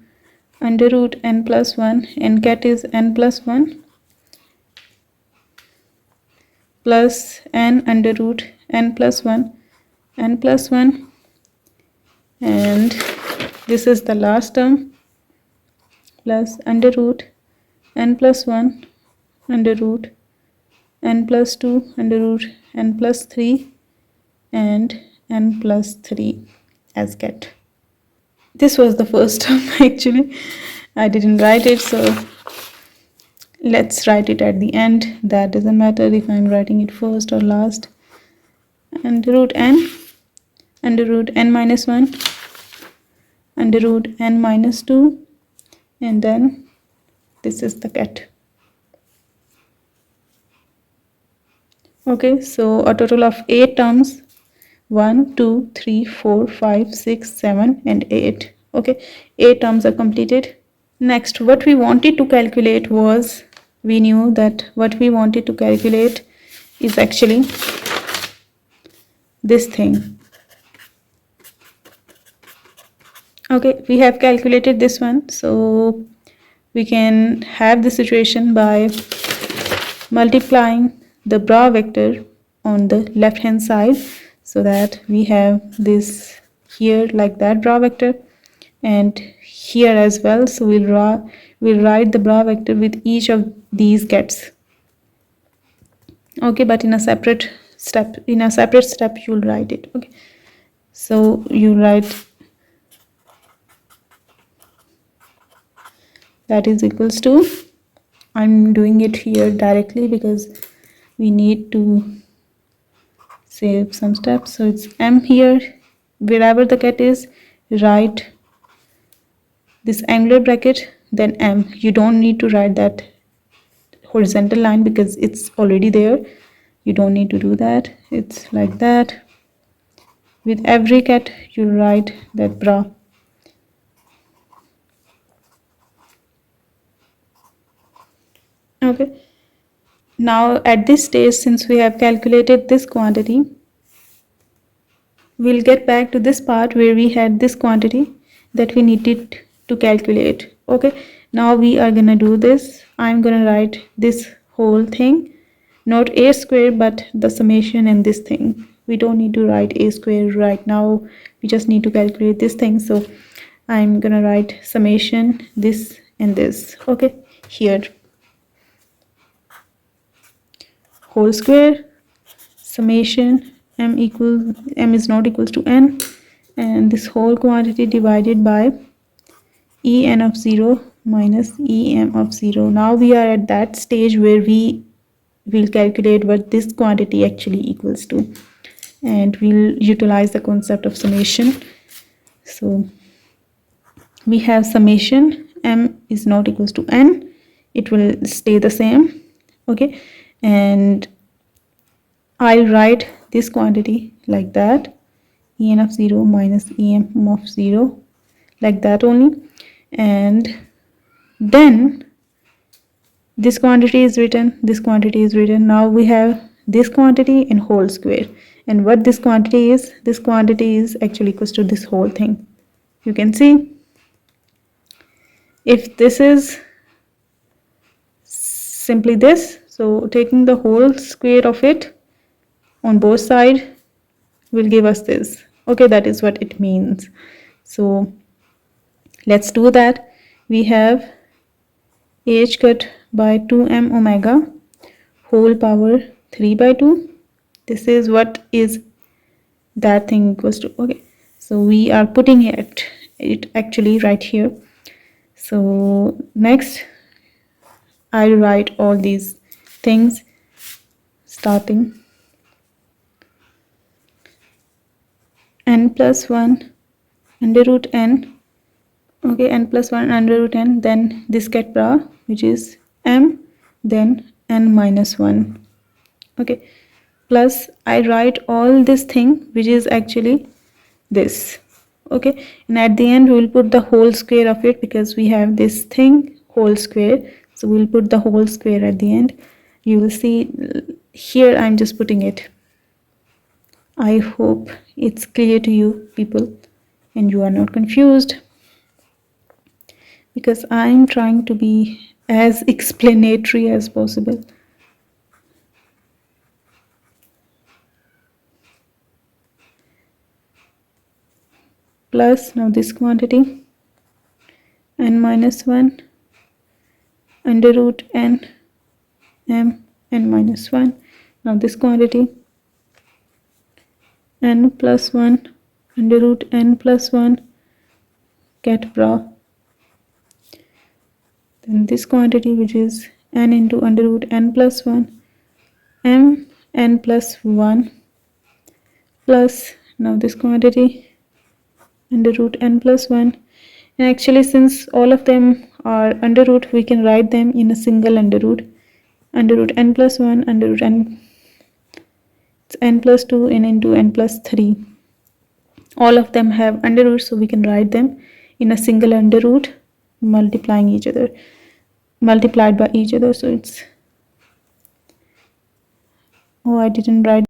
under root n plus 1, and cat is n plus 1, plus n under root n plus 1, n plus 1, and this is the last term, plus under root n plus 1 under root n plus 2 under root n plus 3 and n plus 3 as cat. This was the first term. Actually, I didn't write it, so let's write it at the end. That doesn't matter if I'm writing it first or last. Under root n minus 1 under root n minus 2, and then this is the cat. Okay, so a total of 8 terms, 1 2 3 4 5 6 7 and 8. Okay, 8 terms are completed. Next, what we wanted to calculate was, we knew that what we wanted to calculate is actually this thing. Okay, we have calculated this one, so we can have the situation by multiplying the bra vector on the left hand side, so that we have this here like that bra vector, and here as well. So we'll write the bra vector with each of these cats. Okay, but in a separate step you'll write it. Okay, so you write that is equals to, I'm doing it here directly because we need to save some steps. So it's m here, wherever the cat is, write this angular bracket, then m. You don't need to write that horizontal line because it's already there. You don't need to do that. It's like that. With every cat you write that bra. Okay, now at this stage, since we have calculated this quantity, we'll get back to this part where we had this quantity that we needed to calculate. Okay, now we are gonna do this. I'm gonna write this whole thing, not a square but the summation and this thing. We don't need to write a square right now, we just need to calculate this thing. So I'm gonna write summation this and this. Okay, here whole square summation m is not equals to n, and this whole quantity divided by en of 0 minus em of 0. Now we are at that stage where we will calculate what this quantity actually equals to, and we'll utilize the concept of summation. So we have summation m is not equals to n, it will stay the same. Okay, and I'll write this quantity like that, en of 0 minus em of 0, like that only, and then this quantity is written, this quantity is written. Now we have this quantity in whole square, and what this quantity is actually equals to this whole thing. You can see, if this is simply this, so taking the whole square of it on both sides will give us this. Okay, that is what it means. So let's do that. we have h cut by 2m omega whole power 3 by 2. This is what is that thing equals to. Okay, so we are putting it actually right here. So next I'll write all these things starting n plus 1 under root n. Okay, n plus 1 under root n, then this get bra which is m, then n minus 1. Okay, plus I write all this thing which is actually this. Okay, and at the end we will put the whole square of it because we have this thing whole square, so we'll put the whole square at the end. You will see here I'm just putting it. I hope it's clear to you people and you are not confused, because I'm trying to be as explanatory as possible. Plus now this quantity n minus 1 under root n m n minus 1. Now this quantity n plus 1 under root n plus 1 get bra. Then this quantity which is n into under root n plus 1 m n plus 1 plus now this quantity under root n plus 1. And actually since all of them are under root, we can write them in a single under root n plus 1 under root n, it's n plus 2 and into n plus 3. All of them have under root, so we can write them in a single under root multiplied by each other. So it's, oh, I didn't write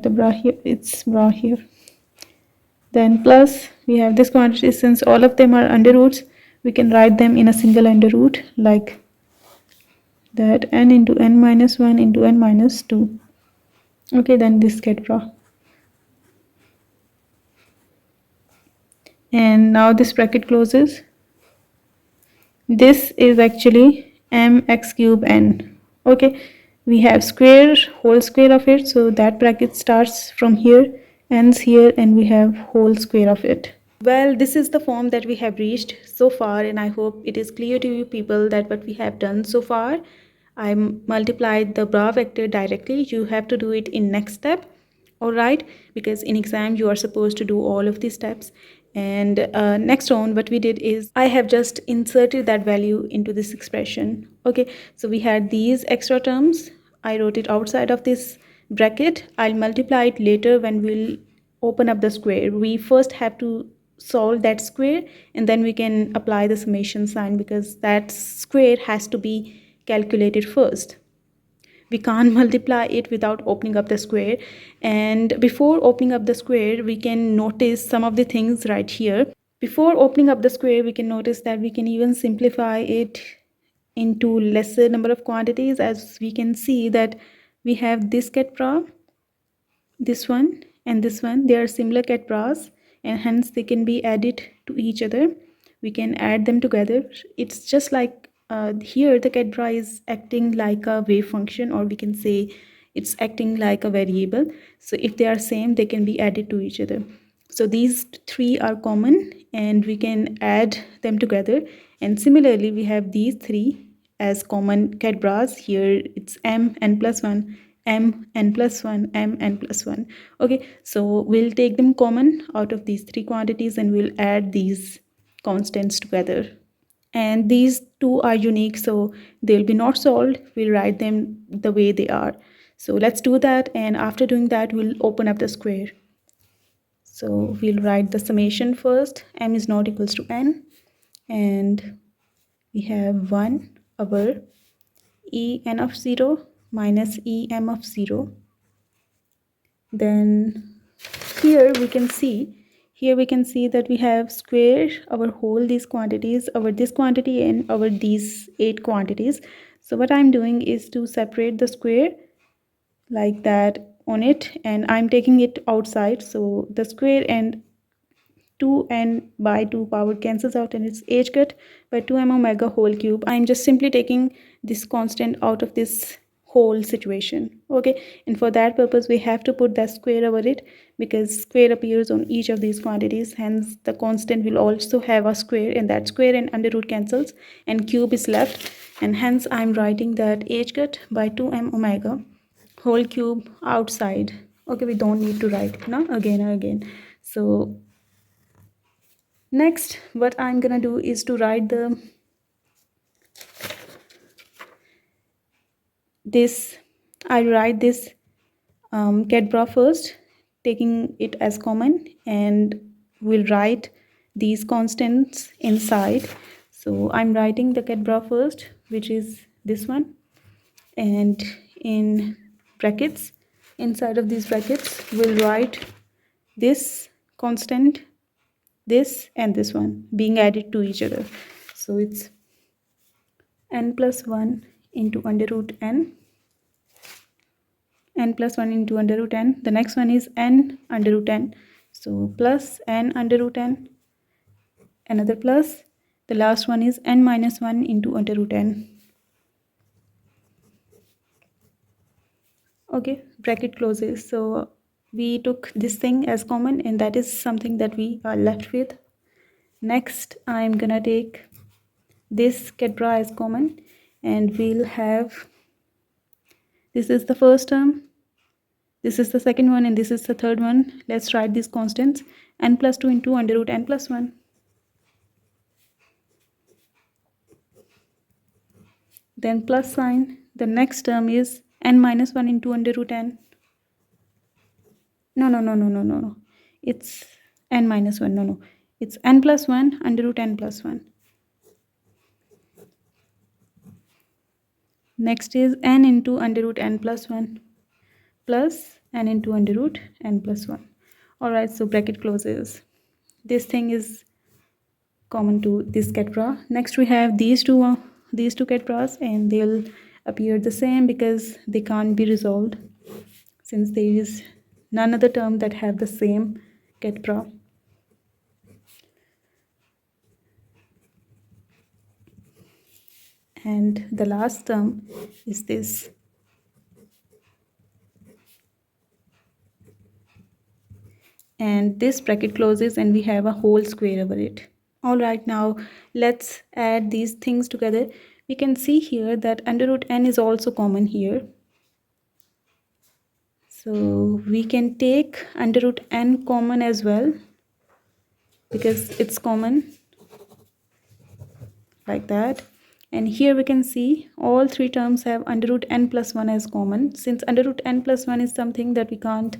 the bra here, it's bra here. Then plus we have this quantity, since all of them are under roots, we can write them in a single under root like that, n into n minus 1 into n minus 2. Okay, then this get bra. And now this bracket closes. This is actually mx cube n. Okay, we have whole square of it, so that bracket starts from here, ends here, and we have whole square of it. Well, this is the form that we have reached so far, and I hope it is clear to you people that what we have done so far. I multiplied the bra vector directly. You have to do it in next step, all right, because in exam you are supposed to do all of these steps. And next on, what we did is I have just inserted that value into this expression. Okay, so we had these extra terms. I wrote it outside of this bracket. I'll multiply it later when we'll open up the square. We first have to solve that square and then we can apply the summation sign, because that square has to be calculated first. We can't multiply it without opening up the square. And before opening up the square, we can notice some of the things right here. Before opening up the square, we can notice that we can even simplify it into lesser number of quantities. As we can see that we have this ket bra, this one and this one. They are similar ket bras and hence they can be added to each other. We can add them together. It's just like here the ket bra is acting like a wave function, or we can say it's acting like a variable. So if they are same, they can be added to each other. So these three are common and we can add them together. And similarly, we have these three as common ket bras. Here it's m n plus 1, m n plus 1, m n plus 1. Okay, so we'll take them common out of these three quantities and we'll add these constants together. And these two are unique, so they'll be not solved. We'll write them the way they are. So let's do that, and after doing that we'll open up the square. So we'll write the summation first. M is not equals to n, and we have 1 over e n of 0 minus e m of 0. Then here we can see that we have square our whole these quantities, our this quantity and our these 8 quantities. So what I'm doing is to separate the square like that on it, and I'm taking it outside, so the square and 2n by 2 power cancels out and it's h cut by 2m omega whole cube. I'm just simply taking this constant out of this whole situation. Okay, and for that purpose we have to put that square over it, because square appears on each of these quantities, hence the constant will also have a square, and that square and under root cancels and cube is left, and hence I'm writing that h cut by 2m omega whole cube outside. Okay, we don't need to write it now again and again. So next what I'm gonna do is to write I write this ket bra first, taking it as common, and we'll write these constants inside. So I'm writing the ket bra first, which is this one, and in brackets, inside of these brackets we'll write this constant, this and this one being added to each other. So it's n plus 1 into under root n plus 1 into under root n. The next one is n under root n, so plus n under root n, another plus. The last one is n minus 1 into under root n. Okay, bracket closes. So we took this thing as common, and that is something that we are left with. Next I'm gonna take this ket bra as common, and we'll have, this is the first term, this is the second one, and this is the third one. Let's write these constants. N plus 2 into under root n plus 1. Then plus sign. The next term is n minus 1 into under root n. No. It's n minus 1. No. It's n plus 1 under root n plus 1. Next is n into under root n plus 1 plus n into under root n plus 1. Alright, so bracket closes. This thing is common to this ket bra. Next we have these two ket bras, and they'll appear the same because they can't be resolved, since there is none other term that have the same ket bra. And the last term is this. And this bracket closes and we have a whole square over it. Alright, now let's add these things together. We can see here that under root n is also common here. So we can take under root n common as well, because it's common like that. And here we can see all three terms have under root n plus 1 as common. Since under root n plus 1 is something that we can't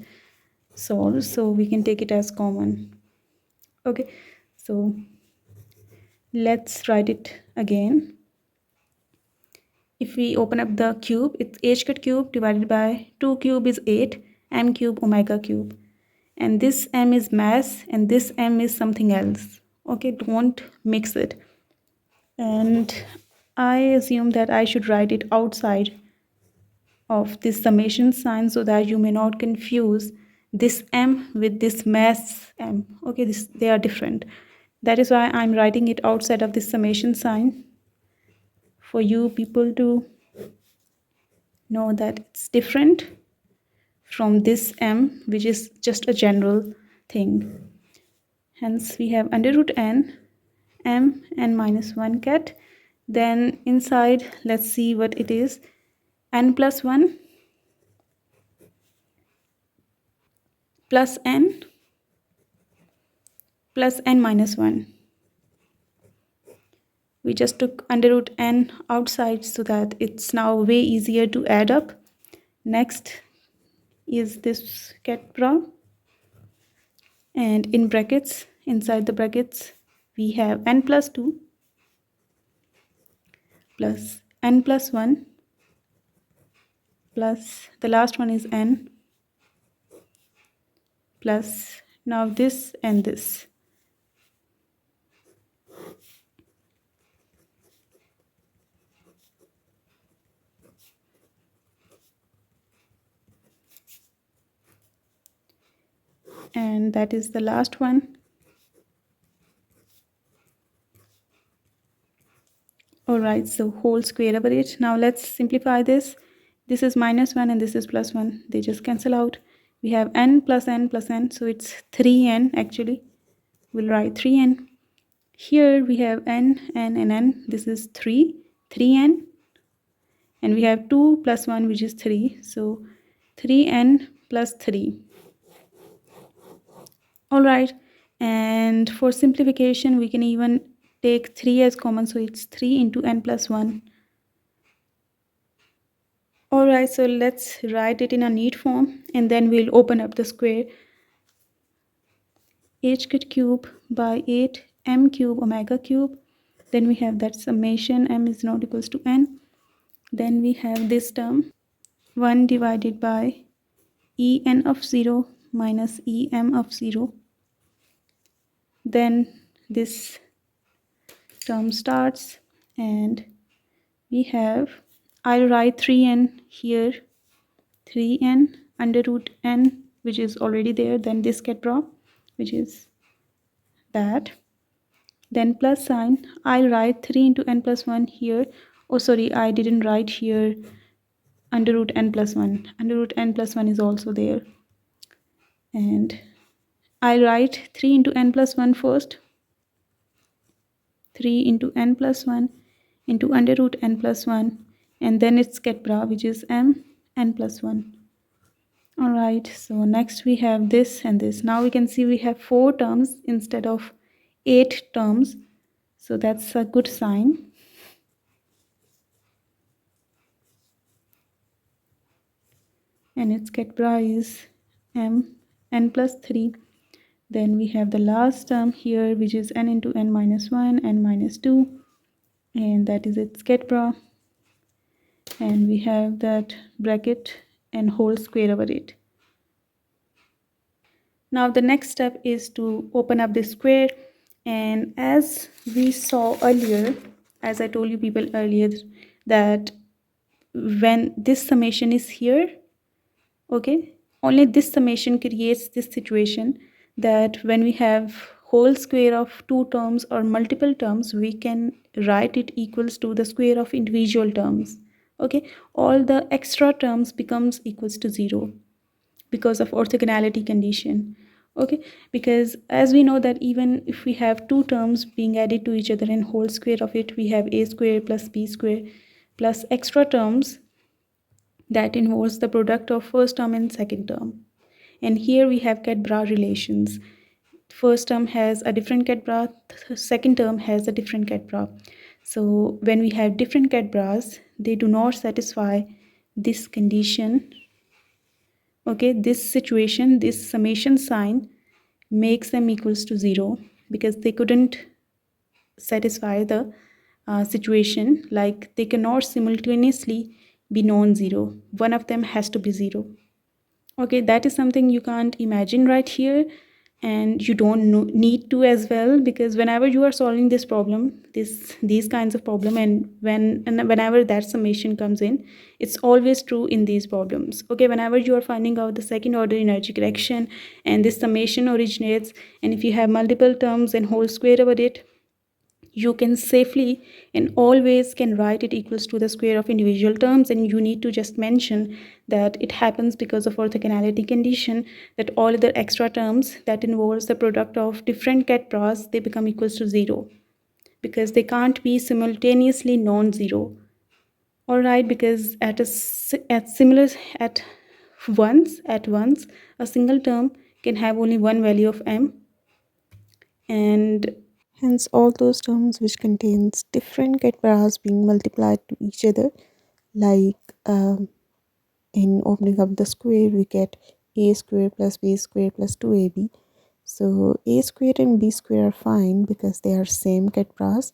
solve, so we can take it as common. Okay, so let's write it again. If we open up the cube, it's h cut cube divided by 2 cube is 8, m cube omega cube. And this m is mass and this m is something else. Okay, don't mix it. And I assume that I should write it outside of this summation sign so that you may not confuse this m with this mass m. Okay, they are different. That is why I'm writing it outside of this summation sign, for you people to know that it's different from this m, which is just a general thing. Hence we have under root n, m, n minus 1 ket. Then inside, let's see what it is. N plus 1 plus n minus 1. We just took under root n outside so that it's now way easier to add up. Next is this ket bra, and in brackets, inside the brackets, we have n plus 2 plus n plus 1 plus the last one is n plus now this and this. and that is the last one. Alright, so whole square over it. Now let's simplify this. This is -1 and this is +1. They just cancel out. We have n plus n plus n, so it's 3n actually. We'll write 3n. Here we have n, and n. This is 3n. And we have 2 plus 1, which is 3. So 3n plus 3. Alright, and for simplification, we can even take 3 as common. So it's 3 into n plus 1. Alright, so let's write it in a neat form, and then we'll open up the square. h cube by 8 m cube omega cube. Then we have that summation m is not equals to n. Then we have this term 1 divided by en of 0 minus em of 0. Then this term starts, and we have, I'll write 3n here, 3n under root n, which is already there. Then this get dropped, which is that. Then plus sign, I'll write 3 into n plus 1 here. Oh sorry, I didn't write here under root n plus 1. Under root n plus 1 is also there. And I'll write 3 into n plus 1 first. 3 into n plus 1 into under root n plus 1, and then it's get bra, which is m n plus 1. Alright, so next we have this and this. Now we can see we have 4 terms instead of 8 terms, so that's a good sign. And its get bra is m n plus 3. Then we have the last term here, which is n into n minus 1, n minus 2, and that is its get bra. And we have that bracket and whole square over it. Now the next step is to open up the square, and as we saw earlier, as I told you people earlier, that when this summation is here, okay, only this summation creates this situation that when we have whole square of 2 terms or multiple terms, we can write it equals to the square of individual terms. Okay, all the extra terms becomes equals to 0 because of orthogonality condition. Okay, because as we know that even if we have 2 terms being added to each other and whole square of it, we have a square plus b square plus extra terms that involves the product of first term and second term. And here we have cat bra relations. First term has a different cat bra, second term has a different cat bra. So when we have different cat bras, they do not satisfy this condition. Okay, this situation, this summation sign makes them equals to 0 because they couldn't satisfy the situation, like they cannot simultaneously be non-zero. One of them has to be 0. Okay, that is something you can't imagine right here, and you don't need to as well, because whenever you are solving this problem, these kinds of problem, and whenever that summation comes in, it's always true in these problems. Okay, whenever you are finding out the second order energy correction and this summation originates, and if you have multiple terms and whole square over it, you can safely and always can write it equals to the square of individual terms, and you need to just mention that it happens because of orthogonality condition, that all other extra terms that involves the product of different cat bras, they become equals to 0 because they can't be simultaneously non-zero. All right, because at once a single term can have only one value of m, and hence all those terms which contains different cat bras being multiplied to each other, like in opening up the square we get a square plus b square plus 2ab. So a square and b square are fine because they are same cat bras,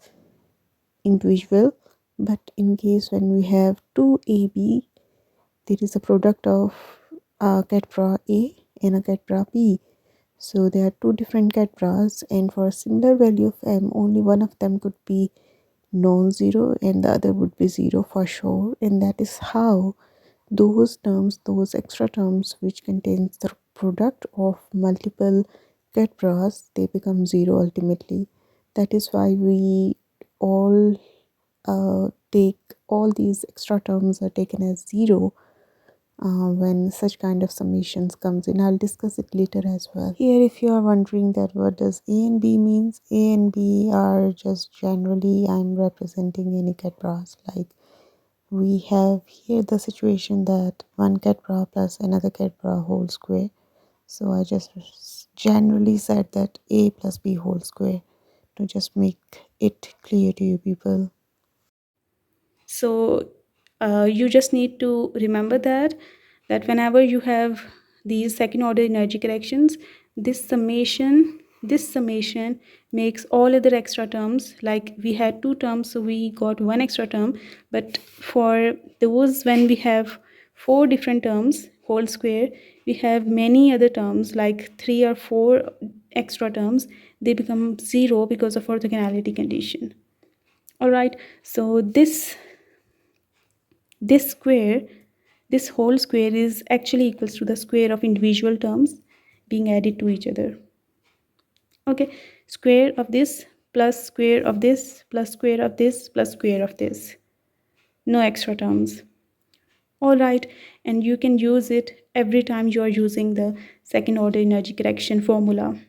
individual. But in case when we have 2ab, there is a product of a cat bra a and a cat bra b. So there are 2 different cat bras, and for a similar value of m, only one of them could be non-zero and the other would be 0 for sure. And that is how those terms, those extra terms which contains the product of multiple ket bras, they become 0 ultimately. That is why we all take all these extra terms are taken as 0 when such kind of summations comes in. I'll discuss it later as well. Here, if you are wondering that what does A and B means, A and B are just generally I'm representing any ket bras. Like we have here the situation that one ket bra plus another ket bra whole square. So I just generally said that A plus B whole square to just make it clear to you people. So you just need to remember that whenever you have these second order energy corrections, this summation makes all other extra terms. Like we had two terms, so we got one extra term, but for those when we have four different terms whole square, we have many other terms like 3 or 4 extra terms. They become 0 because of orthogonality condition. All right, so this square, this whole square is actually equals to the square of individual terms being added to each other. Okay, square of this plus square of this plus square of this plus square of this. No extra terms. All right, and you can use it every time you are using the second order energy correction formula.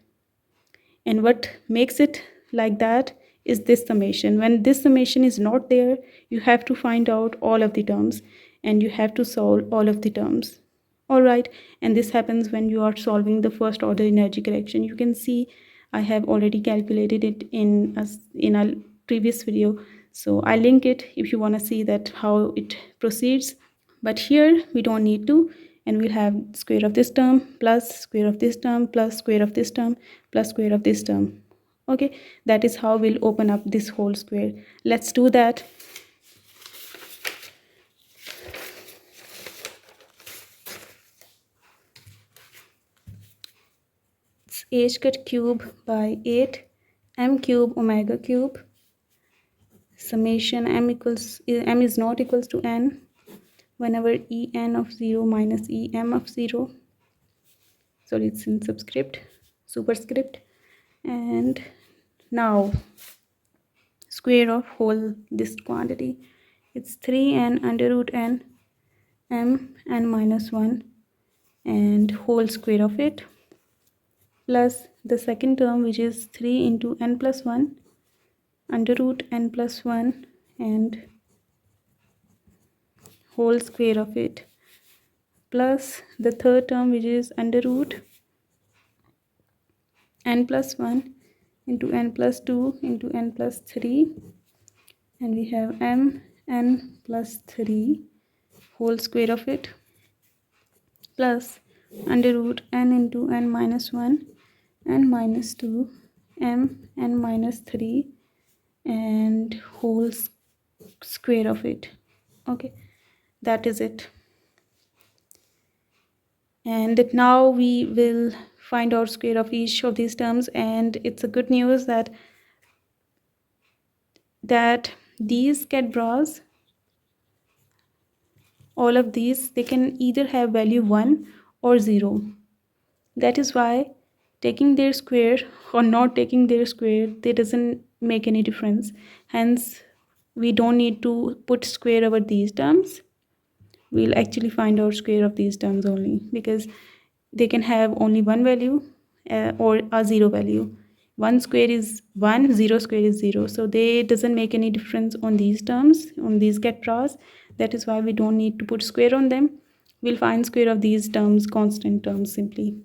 And what makes it like that is this summation. When this summation is not there, you have to find out all of the terms and you have to solve all of the terms. All right, and this happens when you are solving the first order energy correction. You can see I have already calculated it in a previous video, so I link it if you want to see that how it proceeds. But here we don't need to, and we'll have square of this term plus square of this term plus square of this term plus square of this term. Okay, that is how we'll open up this whole square. Let's do that. It's h cut cube by 8 m cube omega cube summation m is not equals to n whenever en of 0 minus em of 0. Sorry, it's in superscript. And now square of whole this quantity, it's 3n under root n m n minus 1 and whole square of it plus the second term, which is 3 into n plus 1 under root n plus 1 and whole square of it plus the third term, which is under root n plus 1 into n plus 2 into n plus 3, and we have m n plus 3 whole square of it plus under root n into n minus 1 n minus 2 m n minus 3 and whole square of it. Okay, that is it. And now we will find out square of each of these terms, and it's a good news that these ket bras, all of these, they can either have value 1 or 0. That is why taking their square or not taking their square, they doesn't make any difference. Hence we don't need to put square over these terms. We'll actually find out square of these terms only, because they can have only one value or a 0 value. 1 square is 1, 0 square is 0, so they doesn't make any difference on these terms, on these ket bras. That is why we don't need to put square on them. We'll find square of these terms, constant terms, simply.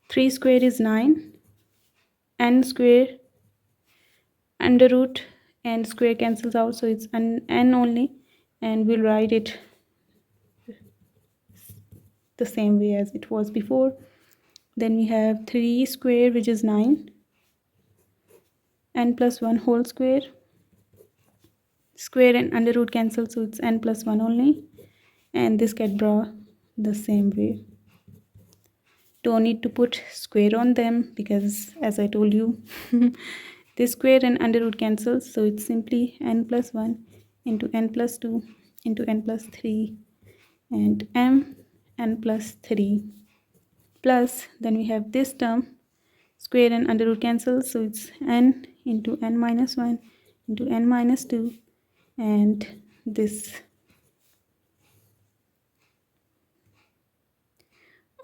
Three square is 9, n square under root and square cancels out, so it's n only, and we'll write it the same way as it was before. Then we have 3 square, which is 9, n plus 1 whole square, square and under root cancel, so it's n plus 1 only, and this get bra the same way. Don't need to put square on them because, as I told you, this square and under root cancels, so it's simply n plus 1 into n plus 2 into n plus 3 and n plus 3 plus, then we have this term, square and under root cancels, so it's n into n minus 1 into n minus 2 and this.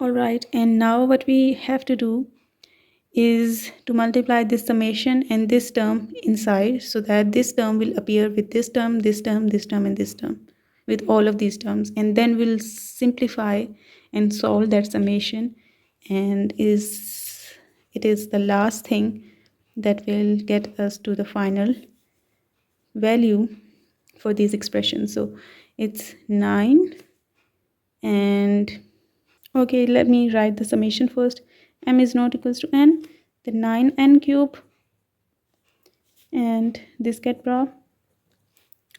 Alright, and now what we have to do is to multiply this summation and this term inside, so that this term will appear with this term, this term, this term, and this term, with all of these terms, and then we'll simplify and solve that summation, and it is the last thing that will get us to the final value for these expressions. So it's 9 and okay, let me write the summation first. M is not equals to n, then 9n cube, and this get brought.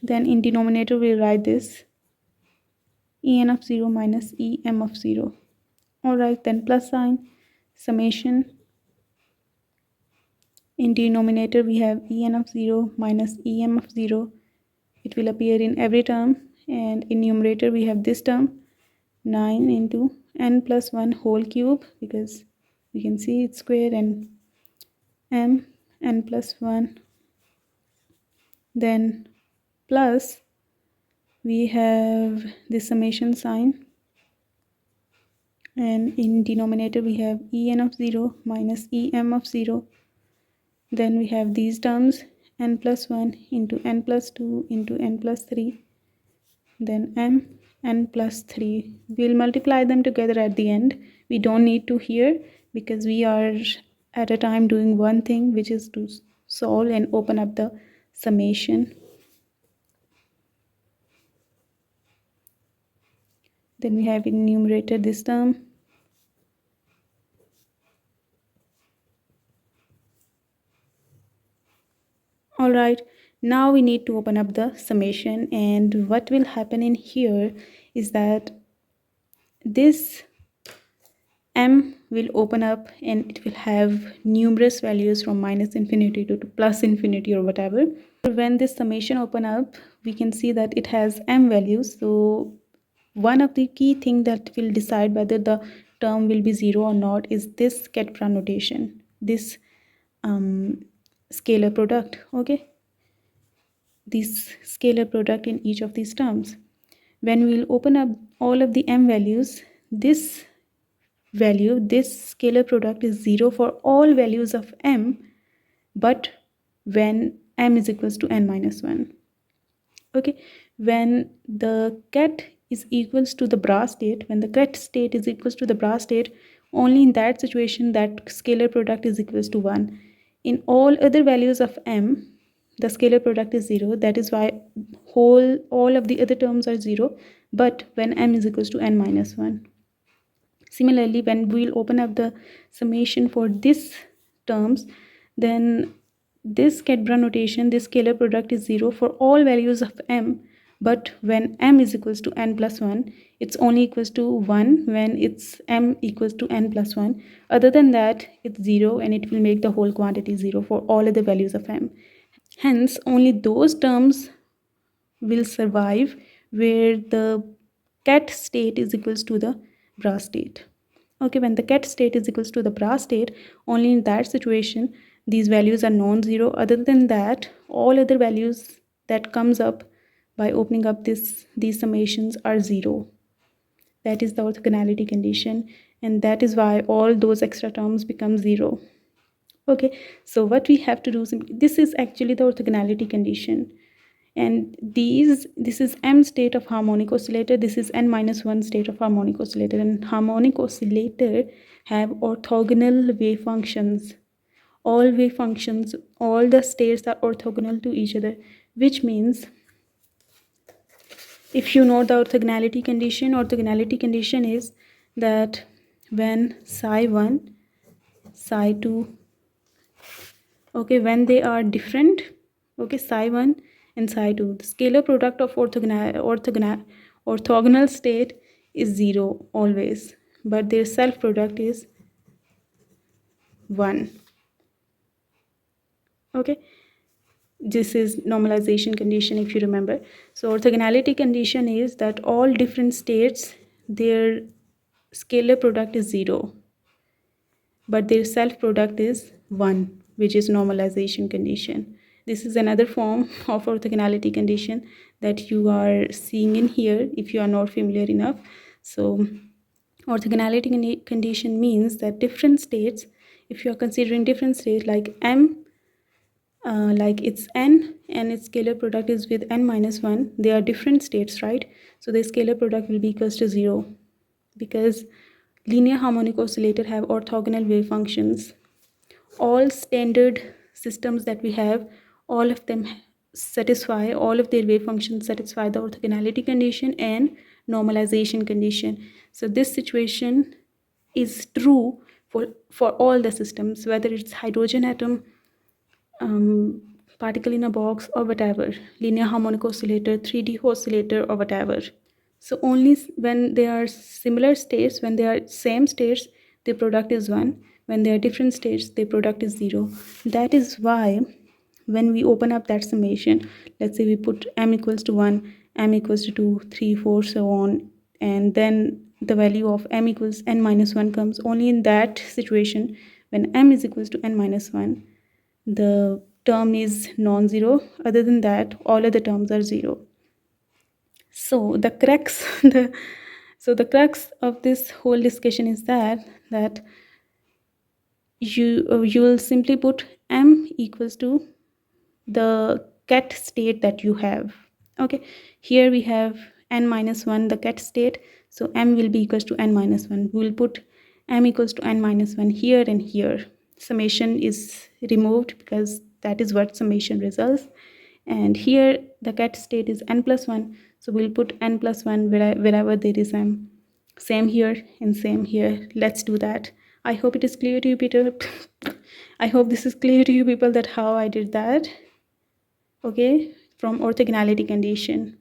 Then in denominator we'll write this en of 0 minus em of 0. Alright, then plus sign, summation. In denominator we have en of 0 minus em of 0. It will appear in every term, and in numerator we have this term 9 into n plus 1 whole cube, because we can see it's square, and n plus 1, then plus we have the summation sign, and in denominator we have en of 0 minus em of 0. Then we have these terms n plus 1 into n plus 2 into n plus 3, then n plus 3. We'll multiply them together at the end. We don't need to here because we are at a time doing one thing, which is to solve and open up the summation. Then we have in numerator this term, alright. Now we need to open up the summation, and what will happen in here is that this m will open up and it will have numerous values from minus infinity to plus infinity or whatever. When this summation open up, we can see that it has m values. So one of the key things that will decide whether the term will be 0 or not is this Ket-Bra notation, this scalar product. Okay, this scalar product in each of these terms. When we'll open up all of the m values, this value, this scalar product is 0 for all values of m, but when m is equals to n minus 1. Okay, when the ket is equals to the bra state, when the ket state is equals to the bra state, only in that situation that scalar product is equals to 1. In all other values of m, the scalar product is 0. That is why all of the other terms are 0, but when m is equals to n minus 1. Similarly, when we'll open up the summation for this terms, then this Ket-Bra notation, this scalar product is 0 for all values of m, but when m is equals to n plus 1, it's only equals to 1 when it's m equals to n plus 1. Other than that, it's 0, and it will make the whole quantity 0 for all other values of m. Hence, only those terms will survive where the ket state is equals to the bra state. Okay, when the ket state is equals to the bra state, only in that situation these values are non-zero. Other than that, all other values that comes up by opening up these summations are 0. That is the orthogonality condition, and that is why all those extra terms become 0. Okay, so what we have to do, this is actually the orthogonality condition, and this is m state of harmonic oscillator, this is n minus 1 state of harmonic oscillator, and harmonic oscillator have orthogonal wave functions. All wave functions, all the states are orthogonal to each other, which means if you know the orthogonality condition is that when psi 1, psi 2, okay, when they are different, okay, psi 1 and psi 2, the scalar product of orthogonal state is 0 always. but their self product is 1. Okay, this is normalization condition, if you remember. So orthogonality condition is that all different states, their scalar product is 0, but their self product is 1, which is normalization condition. This is another form of orthogonality condition that you are seeing in here if you are not familiar enough. So orthogonality condition means that different states, if you are considering different states like m, like it's n and its scalar product is with n minus 1, they are different states, right? So the scalar product will be equals to 0, because linear harmonic oscillator have orthogonal wave functions. All standard systems that we have, all of them satisfy, all of their wave functions satisfy the orthogonality condition and normalization condition. So this situation is true for all the systems, whether it's hydrogen atom, particle in a box, or whatever, linear harmonic oscillator, 3D oscillator, or whatever. So only when they are similar states, when they are same states, the product is 1. When they are different states, the product is 0. That is why when we open up that summation, let's say we put m equals to 1, m equals to 2, 3, 4, so on, and then the value of m equals n minus 1 comes. Only in that situation, when m is equals to n minus 1, the term is non-zero. Other than that, all other terms are 0. So the crux the crux of this whole discussion is that you will simply put m equals to the ket state that you have. Okay, here we have n minus 1, the ket state, so m will be equals to n minus 1. We will put m equals to n minus 1 here and here. Summation is removed because that is what summation results. And here the ket state is n plus 1, so we'll put n plus 1 wherever there is m. Same here and same here. Let's do that. I hope it is clear to you, Peter. I hope this is clear to you people, that how I did that. Okay, from orthogonality condition.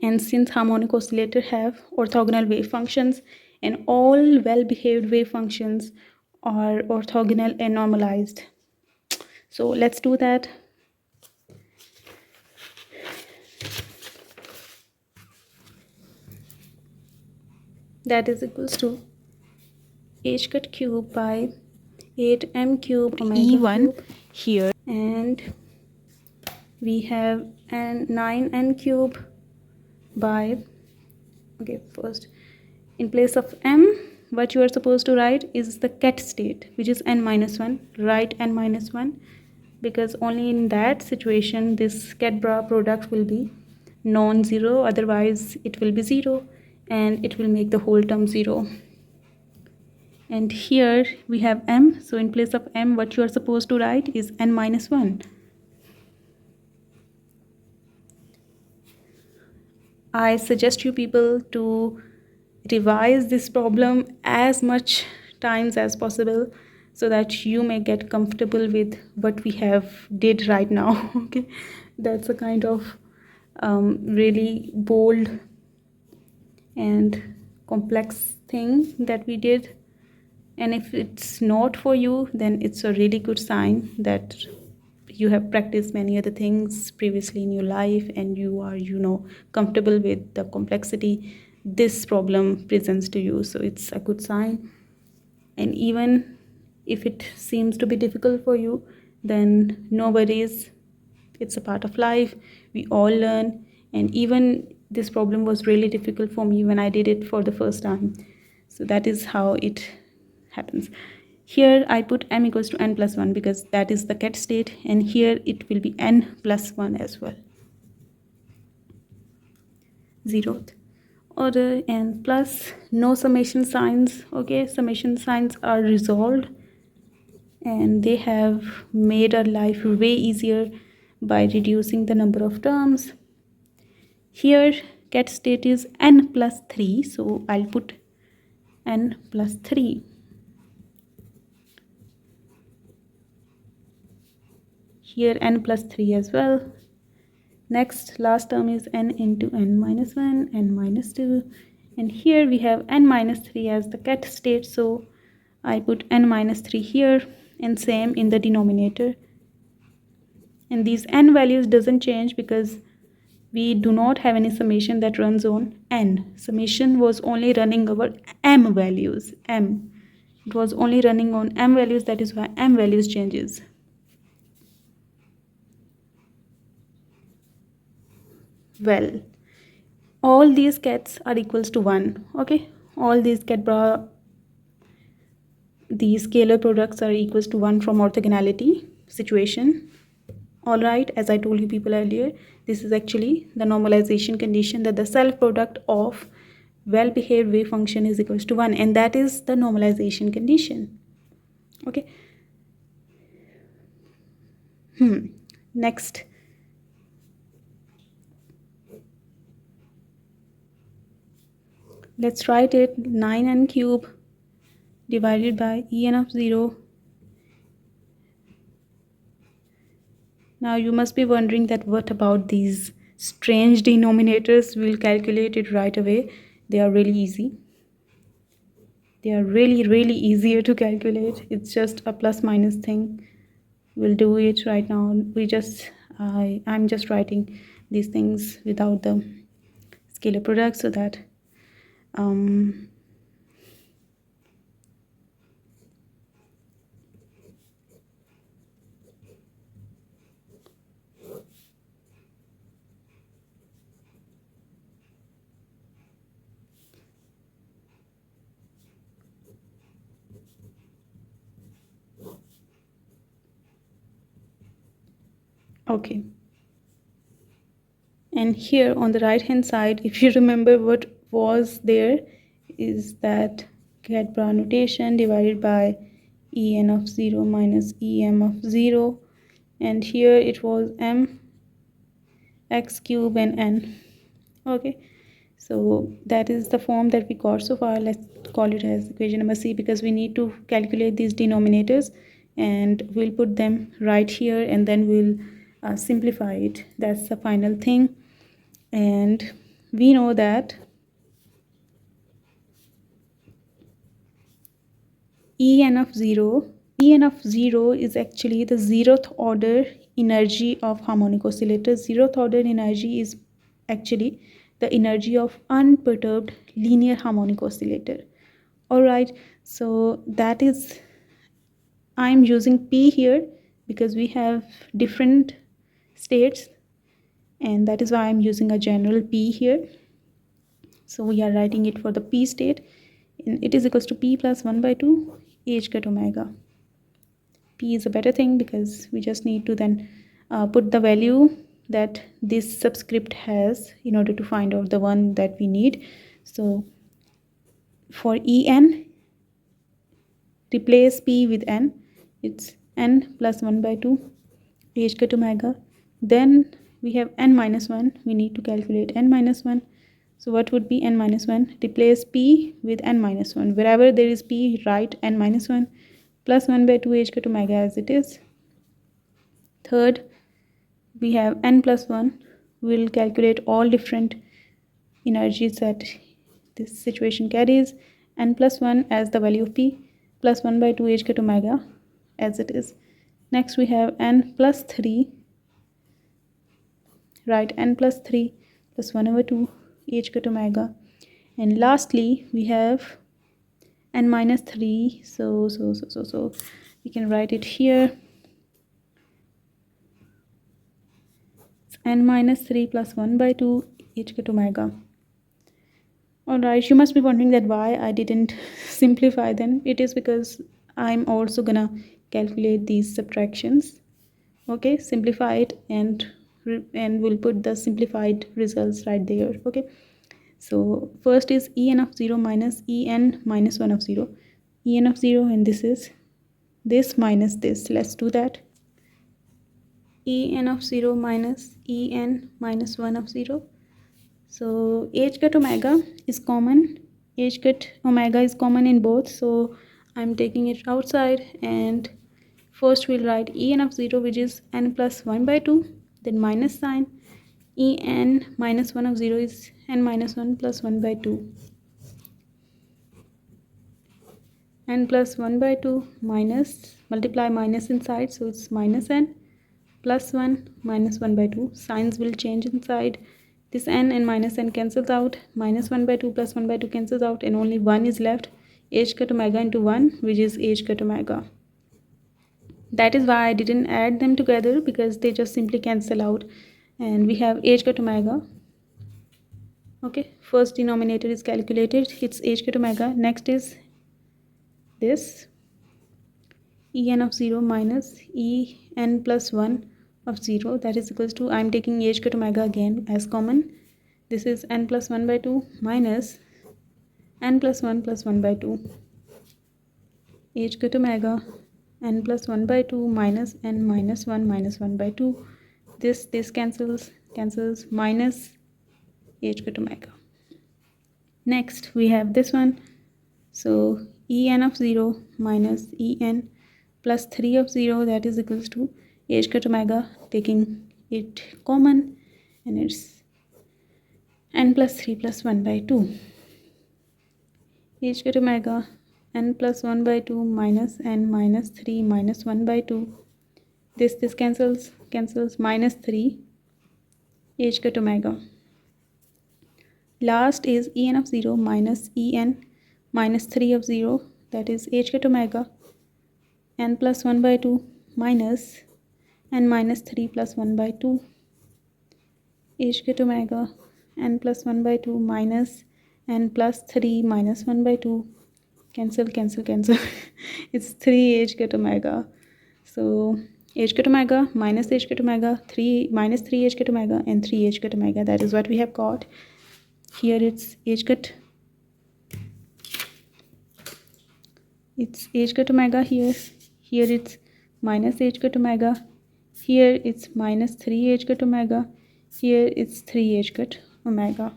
And since harmonic oscillator have orthogonal wave functions, and all well-behaved wave functions are orthogonal and normalized. So let's do that. That is equals to h cut cube by 8m cube omega E1 cube here, and we have an 9n cube by, okay, first in place of m, what you are supposed to write is the ket state, which is n minus 1. Write n minus 1, because only in that situation this ket bra product will be non-zero, otherwise it will be 0 and it will make the whole term 0. And here we have m, so in place of m, what you are supposed to write is n minus 1. I suggest you people to revise this problem as much times as possible so that you may get comfortable with what we have did right now. Okay, that's a kind of really bold and complex thing that we did. And if it's not for you, then it's a really good sign that you have practiced many other things previously in your life and you are, comfortable with the complexity this problem presents to you. So it's a good sign. And even if it seems to be difficult for you, then no worries. It's a part of life. We all learn. And even this problem was really difficult for me when I did it for the first time. So that is how it happens. Here I put m equals to n plus 1 because that is the ket state, and here it will be n plus 1 as well. 0th order and plus no summation signs. Okay, summation signs are resolved and they have made our life way easier by reducing the number of terms. Here ket state is n plus 3, so I'll put n plus 3. Here n plus 3 as well. Next, last term is n into n minus 1, n minus 2, And here we have n minus 3 as the ket state, so I put n minus 3 here, and same in the denominator. And these n values doesn't change because we do not have any summation that runs on n. Summation was only running over m values. It was only running on m values, that is why m values changes. Well, all these kets are equals to 1. Okay, all these these scalar products are equals to 1 from orthogonality situation. All right, as I told you people earlier, this is actually the normalization condition, that the self product of well-behaved wave function is equals to 1, and that is the normalization condition. Okay. Next, let's write it. 9n cube divided by en of 0. Now you must be wondering that what about these strange denominators? We'll calculate it right away. They are really easy. They are really easier to calculate. It's just a plus minus thing. We'll do it right now. I'm just writing these things without the scalar product so that okay. And here on the right hand side, if you remember what was there, is that Cat-Bra notation divided by en of 0 minus em of 0, and here it was m x cube and n. Okay, so that is the form that we got so far. Let's call it as equation number C, because we need to calculate these denominators, and we'll put them right here, and then we'll simplify it. That's the final thing. And we know that en of 0 is actually the zeroth order energy of harmonic oscillator. Zeroth order energy is actually the energy of unperturbed linear harmonic oscillator. All right, so that is, I'm using p here because we have different states, and that is why I'm using a general p here. So we are writing it for the p state, and it is equals to p plus 1 by 2 h cut omega. P is a better thing because we just need to then put the value that this subscript has in order to find out the one that we need. So for en, replace p with n. It's n plus 1 by 2 h cut omega. Then we have n minus 1. We need to calculate n minus 1. So what would be n minus 1? Replace p with n minus 1. Wherever there is p, write n minus 1 plus 1 by 2 h cut omega as it is. Third, we have n plus 1. We'll calculate all different energies that this situation carries. N plus 1 as the value of p, plus 1 by 2 h cut omega as it is. Next we have n plus 3. Write n plus 3 plus 1 over 2 h cut omega. And lastly we have n minus 3. So we can write it here. It's n minus 3 plus 1 by 2 h cut omega. Alright, you must be wondering that why I didn't simplify them. It is because I'm also gonna calculate these subtractions. Okay, simplify it, and we'll put the simplified results right there. Okay, so first is en of 0 minus en minus 1 of 0. En of 0, and this is this minus this. Let's do that. En of 0 minus en minus 1 of 0. So h cut omega is common. H cut omega is common in both, so I'm taking it outside, and first we'll write en of 0, which is n plus 1 by 2, then minus sign. En minus 1 of 0 is n minus 1 plus 1 by 2. n plus 1 by 2 minus, multiply minus inside, so it's minus n plus 1 minus 1 by 2. Signs will change inside. This n and minus n cancels out. Minus 1 by 2 plus 1 by 2 cancels out, and only 1 is left. H cut omega into 1, which is H cut omega. That is why I didn't add them together, because they just simply cancel out. And we have H cut omega. Okay, first denominator is calculated. It's H cut omega. Next is this en of 0 minus en plus 1 of 0, that is equals to, I'm taking H cut omega again as common. This is n plus 1 by 2 minus n plus 1 by 2. H cut omega n plus 1 by 2 minus n minus 1 by 2. This cancels minus H cut omega. Next we have this one. So en of 0 minus en plus 3 of 0, that is equals to H cut omega, taking it common, and it's n plus 3 plus 1 by 2. H cut omega n plus 1 by 2 minus n minus 3 minus 1 by 2. This cancels minus 3 H cut omega. Last is en of 0 minus en minus 3 of 0, that is H cut omega n plus 1 by 2 minus n minus 3 plus 1 by 2. H cut omega n plus 1 by 2 minus n plus 3 minus 1 by 2. Cancel. It's 3 H cut omega. So H cut omega minus H cut omega, 3 minus 3 H cut omega, and 3 H cut omega. That is what we have got. Here it's H cut. It's H cut omega here. Here it's minus H cut omega. Here it's minus 3 H cut omega. Here it's 3 H cut omega.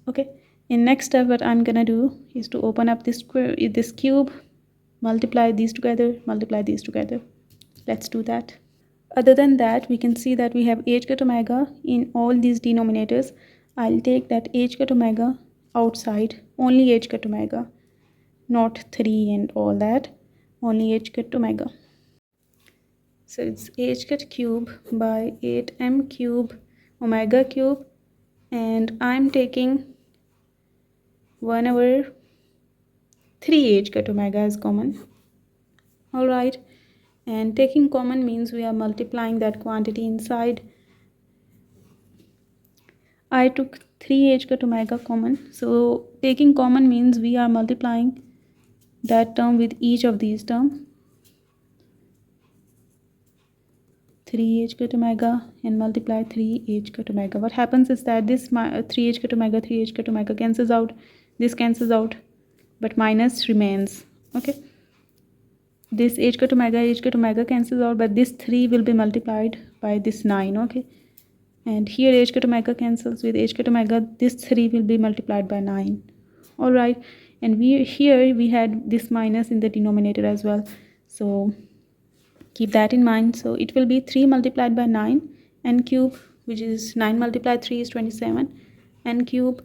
Okay. In next step, what I'm gonna do is to open up this cube, multiply these together, multiply these together. Let's do that. Other than that, we can see that we have H cut omega in all these denominators. I'll take that H cut omega outside, only H cut omega, not 3 and all that, only H cut omega. So it's H cut cube by 8m cube omega cube, and I'm taking 1 over 3 H cut omega is common. Alright, and taking common means we are multiplying that quantity inside. I took 3 H cut omega common, so taking common means we are multiplying that term with each of these terms. 3 H cut omega and multiply 3 H cut omega. What happens is that this 3 H cut omega cancels out, this cancels out, but minus remains. Okay, this H cut omega cancels out, but this 3 will be multiplied by this 9. Okay, and here H cut omega cancels with H cut omega, this 3 will be multiplied by 9. All right, and we had this minus in the denominator as well, so keep that in mind. So it will be 3 multiplied by 9 n cube, which is 9 multiplied 3 is 27 n cube.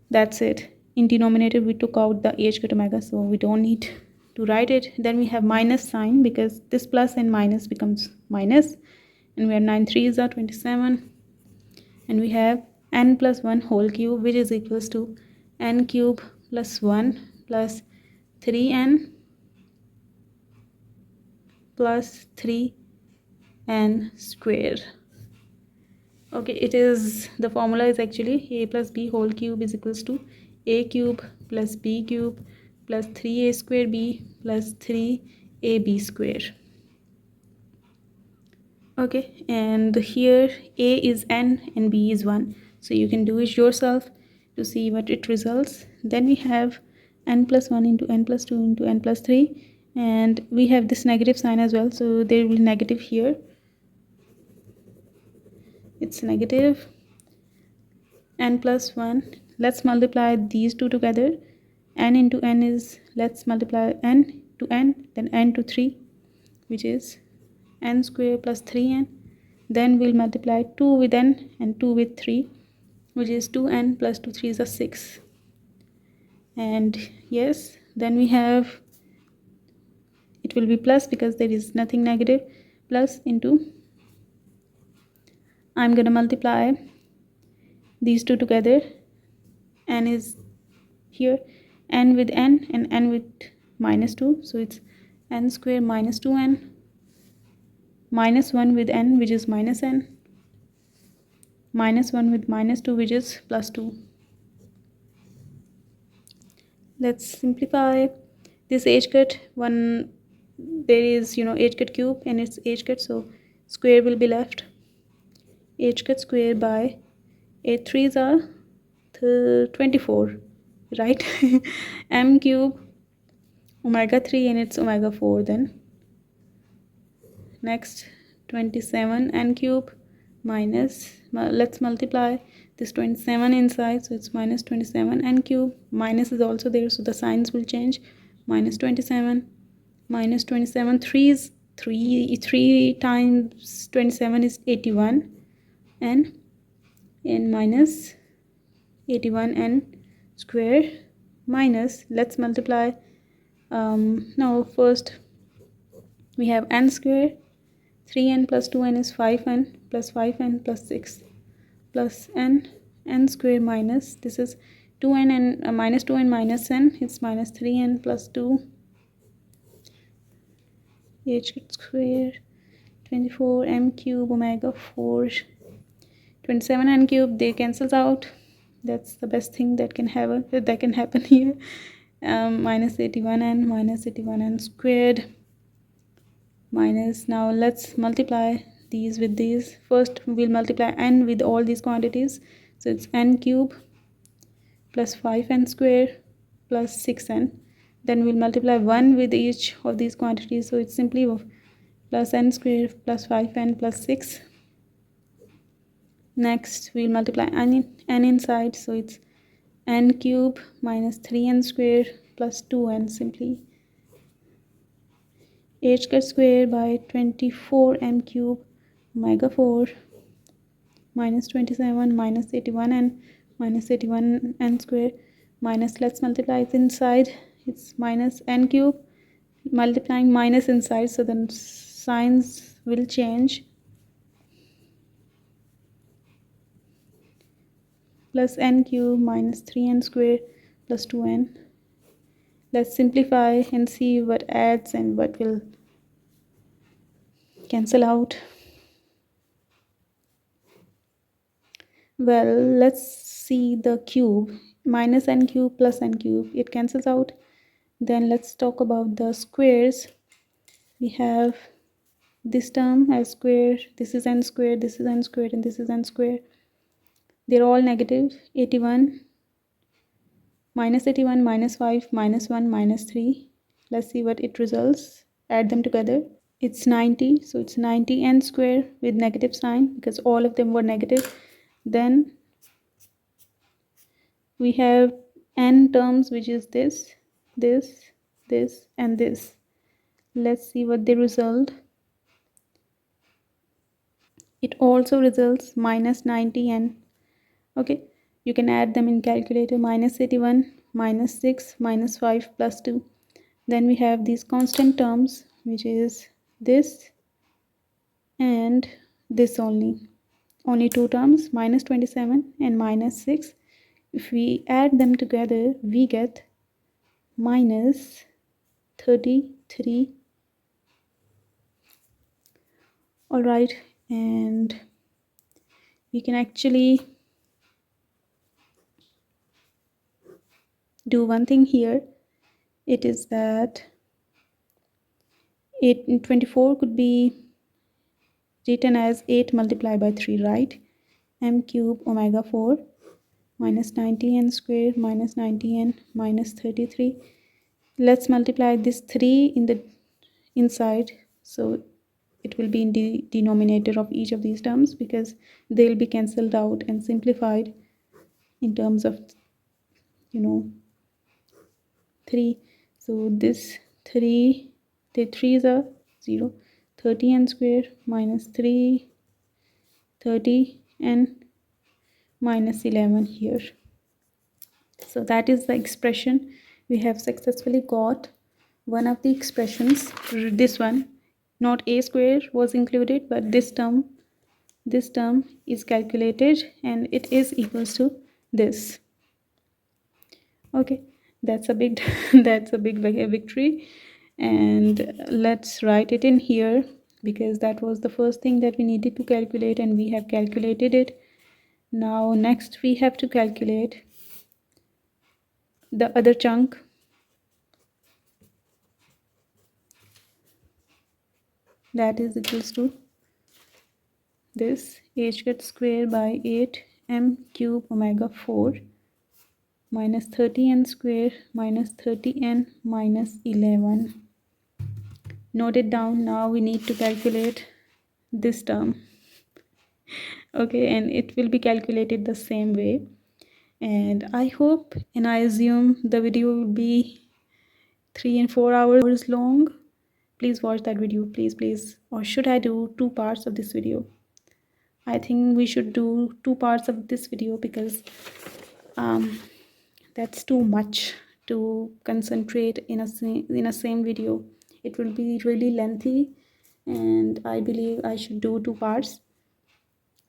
That's it. In denominator we took out the H cut omega, so we don't need to write it. Then we have minus sign, because this plus and minus becomes minus, and we have 9 3s are 27, and we have n plus 1 whole cube, which is equals to n cube plus 1 plus 3n plus 3n square. Okay, it is, the formula is actually a plus b whole cube is equals to a cube plus b cube plus 3a square b plus 3ab square. Okay, and here a is n and b is 1, so you can do it yourself to see what it results. Then we have n plus 1 into n plus 2 into n plus 3, and we have this negative sign as well, so there will be negative here. It's negative n plus 1. Let's multiply these two together. N into n is, let's multiply n to n, then n to 3, which is n square plus 3n. Then we'll multiply 2 with n and 2 with 3, which is 2n plus 2 3 is a 6. and yes, then we have, it will be plus because there is nothing negative, plus into, I'm going to multiply these two together. N is here, n with n and n with -2, so it's n square minus 2n, minus 1 with n, which is minus n, minus 1 with -2, which is plus 2. Let's simplify this h cut. One, there is h cut cube and it's h cut, so square will be left. H cut square by 8 3s are 24, right? M cube omega 3 and it's omega 4. Then next 27 n cube minus, let's multiply this 27 inside, so it's minus 27 n cube. Minus is also there, so the signs will change. Minus 27 minus 27, 3 is 3 times 27 is 81 n, and minus 81 n square minus, let's multiply. Now first we have n square, 3n plus 2n is 5n plus 5n plus 6 plus n square minus, this is 2n and minus 2n minus n, it's minus 3n plus 2 h square 24 m cube omega 4 27 n cube, they cancels out. That's the best thing that can happen here. Minus 81n squared minus, now let's multiply these with these. First we'll multiply n with all these quantities, so it's n cube plus 5n square plus 6n. Then we'll multiply 1 with each of these quantities, so it's simply plus n square plus 5n plus 6. Next we'll multiply n inside, so it's n cube minus 3n square plus 2n, simply h cut square by 24 m cube omega 4 minus 27 minus 81n minus 81n square minus, let's multiply it inside, it's minus n cube, multiplying minus inside, so then signs will change, plus n cube minus 3n square plus 2n. Let's simplify and see what adds and what will cancel out. Well, let's see the cube, minus n cube plus n cube, it cancels out. Then let's talk about the squares. We have this term as square, this is n squared, this is n squared, and this is n squared. They're all negative. 81 minus 81 minus 5 minus 1 minus 3. Let's see what it results. Add them together. It's 90. So it's 90 n square with negative sign because all of them were negative. Then we have n terms, which is this, and this. Let's see what they result. It also results minus 90 n. Okay, you can add them in calculator. Minus 81 minus 6 minus 5 plus 2. Then we have these constant terms, which is this and this only two terms, minus 27 and minus 6. If we add them together, we get minus 33. All right, and we can actually do one thing here. It is that 24 could be written as 8 multiplied by 3, right? M cube omega 4 minus 90n square minus 90n minus 33. Let's multiply this 3 in the inside, so it will be in the denominator of each of these terms because they'll be cancelled out and simplified in terms of 3. So this 3, the 3's are 0. 30n square minus 3 30 and minus 11 here. So that is the expression. We have successfully got one of the expressions. This one, not a square was included, but this term is calculated and it is equals to this. Okay, that's a big that's a big victory, and let's write it in here because that was the first thing that we needed to calculate and we have calculated it. Now next we have to calculate the other chunk. That is equals to this h cut square by 8 m cube omega 4 minus 30n square minus 30n minus 11. Note it down. Now we need to calculate this term. Okay, and it will be calculated the same way, and I hope and I assume the video will be 3 and 4 hours long. Please watch that video, please. Or should I do 2 parts of this video? I think we should do 2 parts of this video because that's too much to concentrate in a same video. It will be really lengthy, and I believe I should do 2 parts,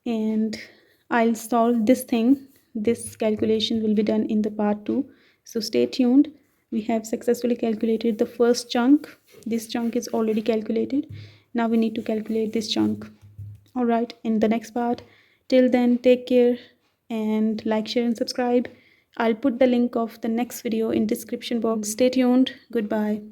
and I'll solve this thing. This calculation will be done in the part 2, so stay tuned. We have successfully calculated the first chunk. This chunk is already calculated. Now we need to calculate this chunk. All right, in the next part. Till then, take care and like, share and subscribe. I'll put the link of the next video in description box. Stay tuned. Goodbye.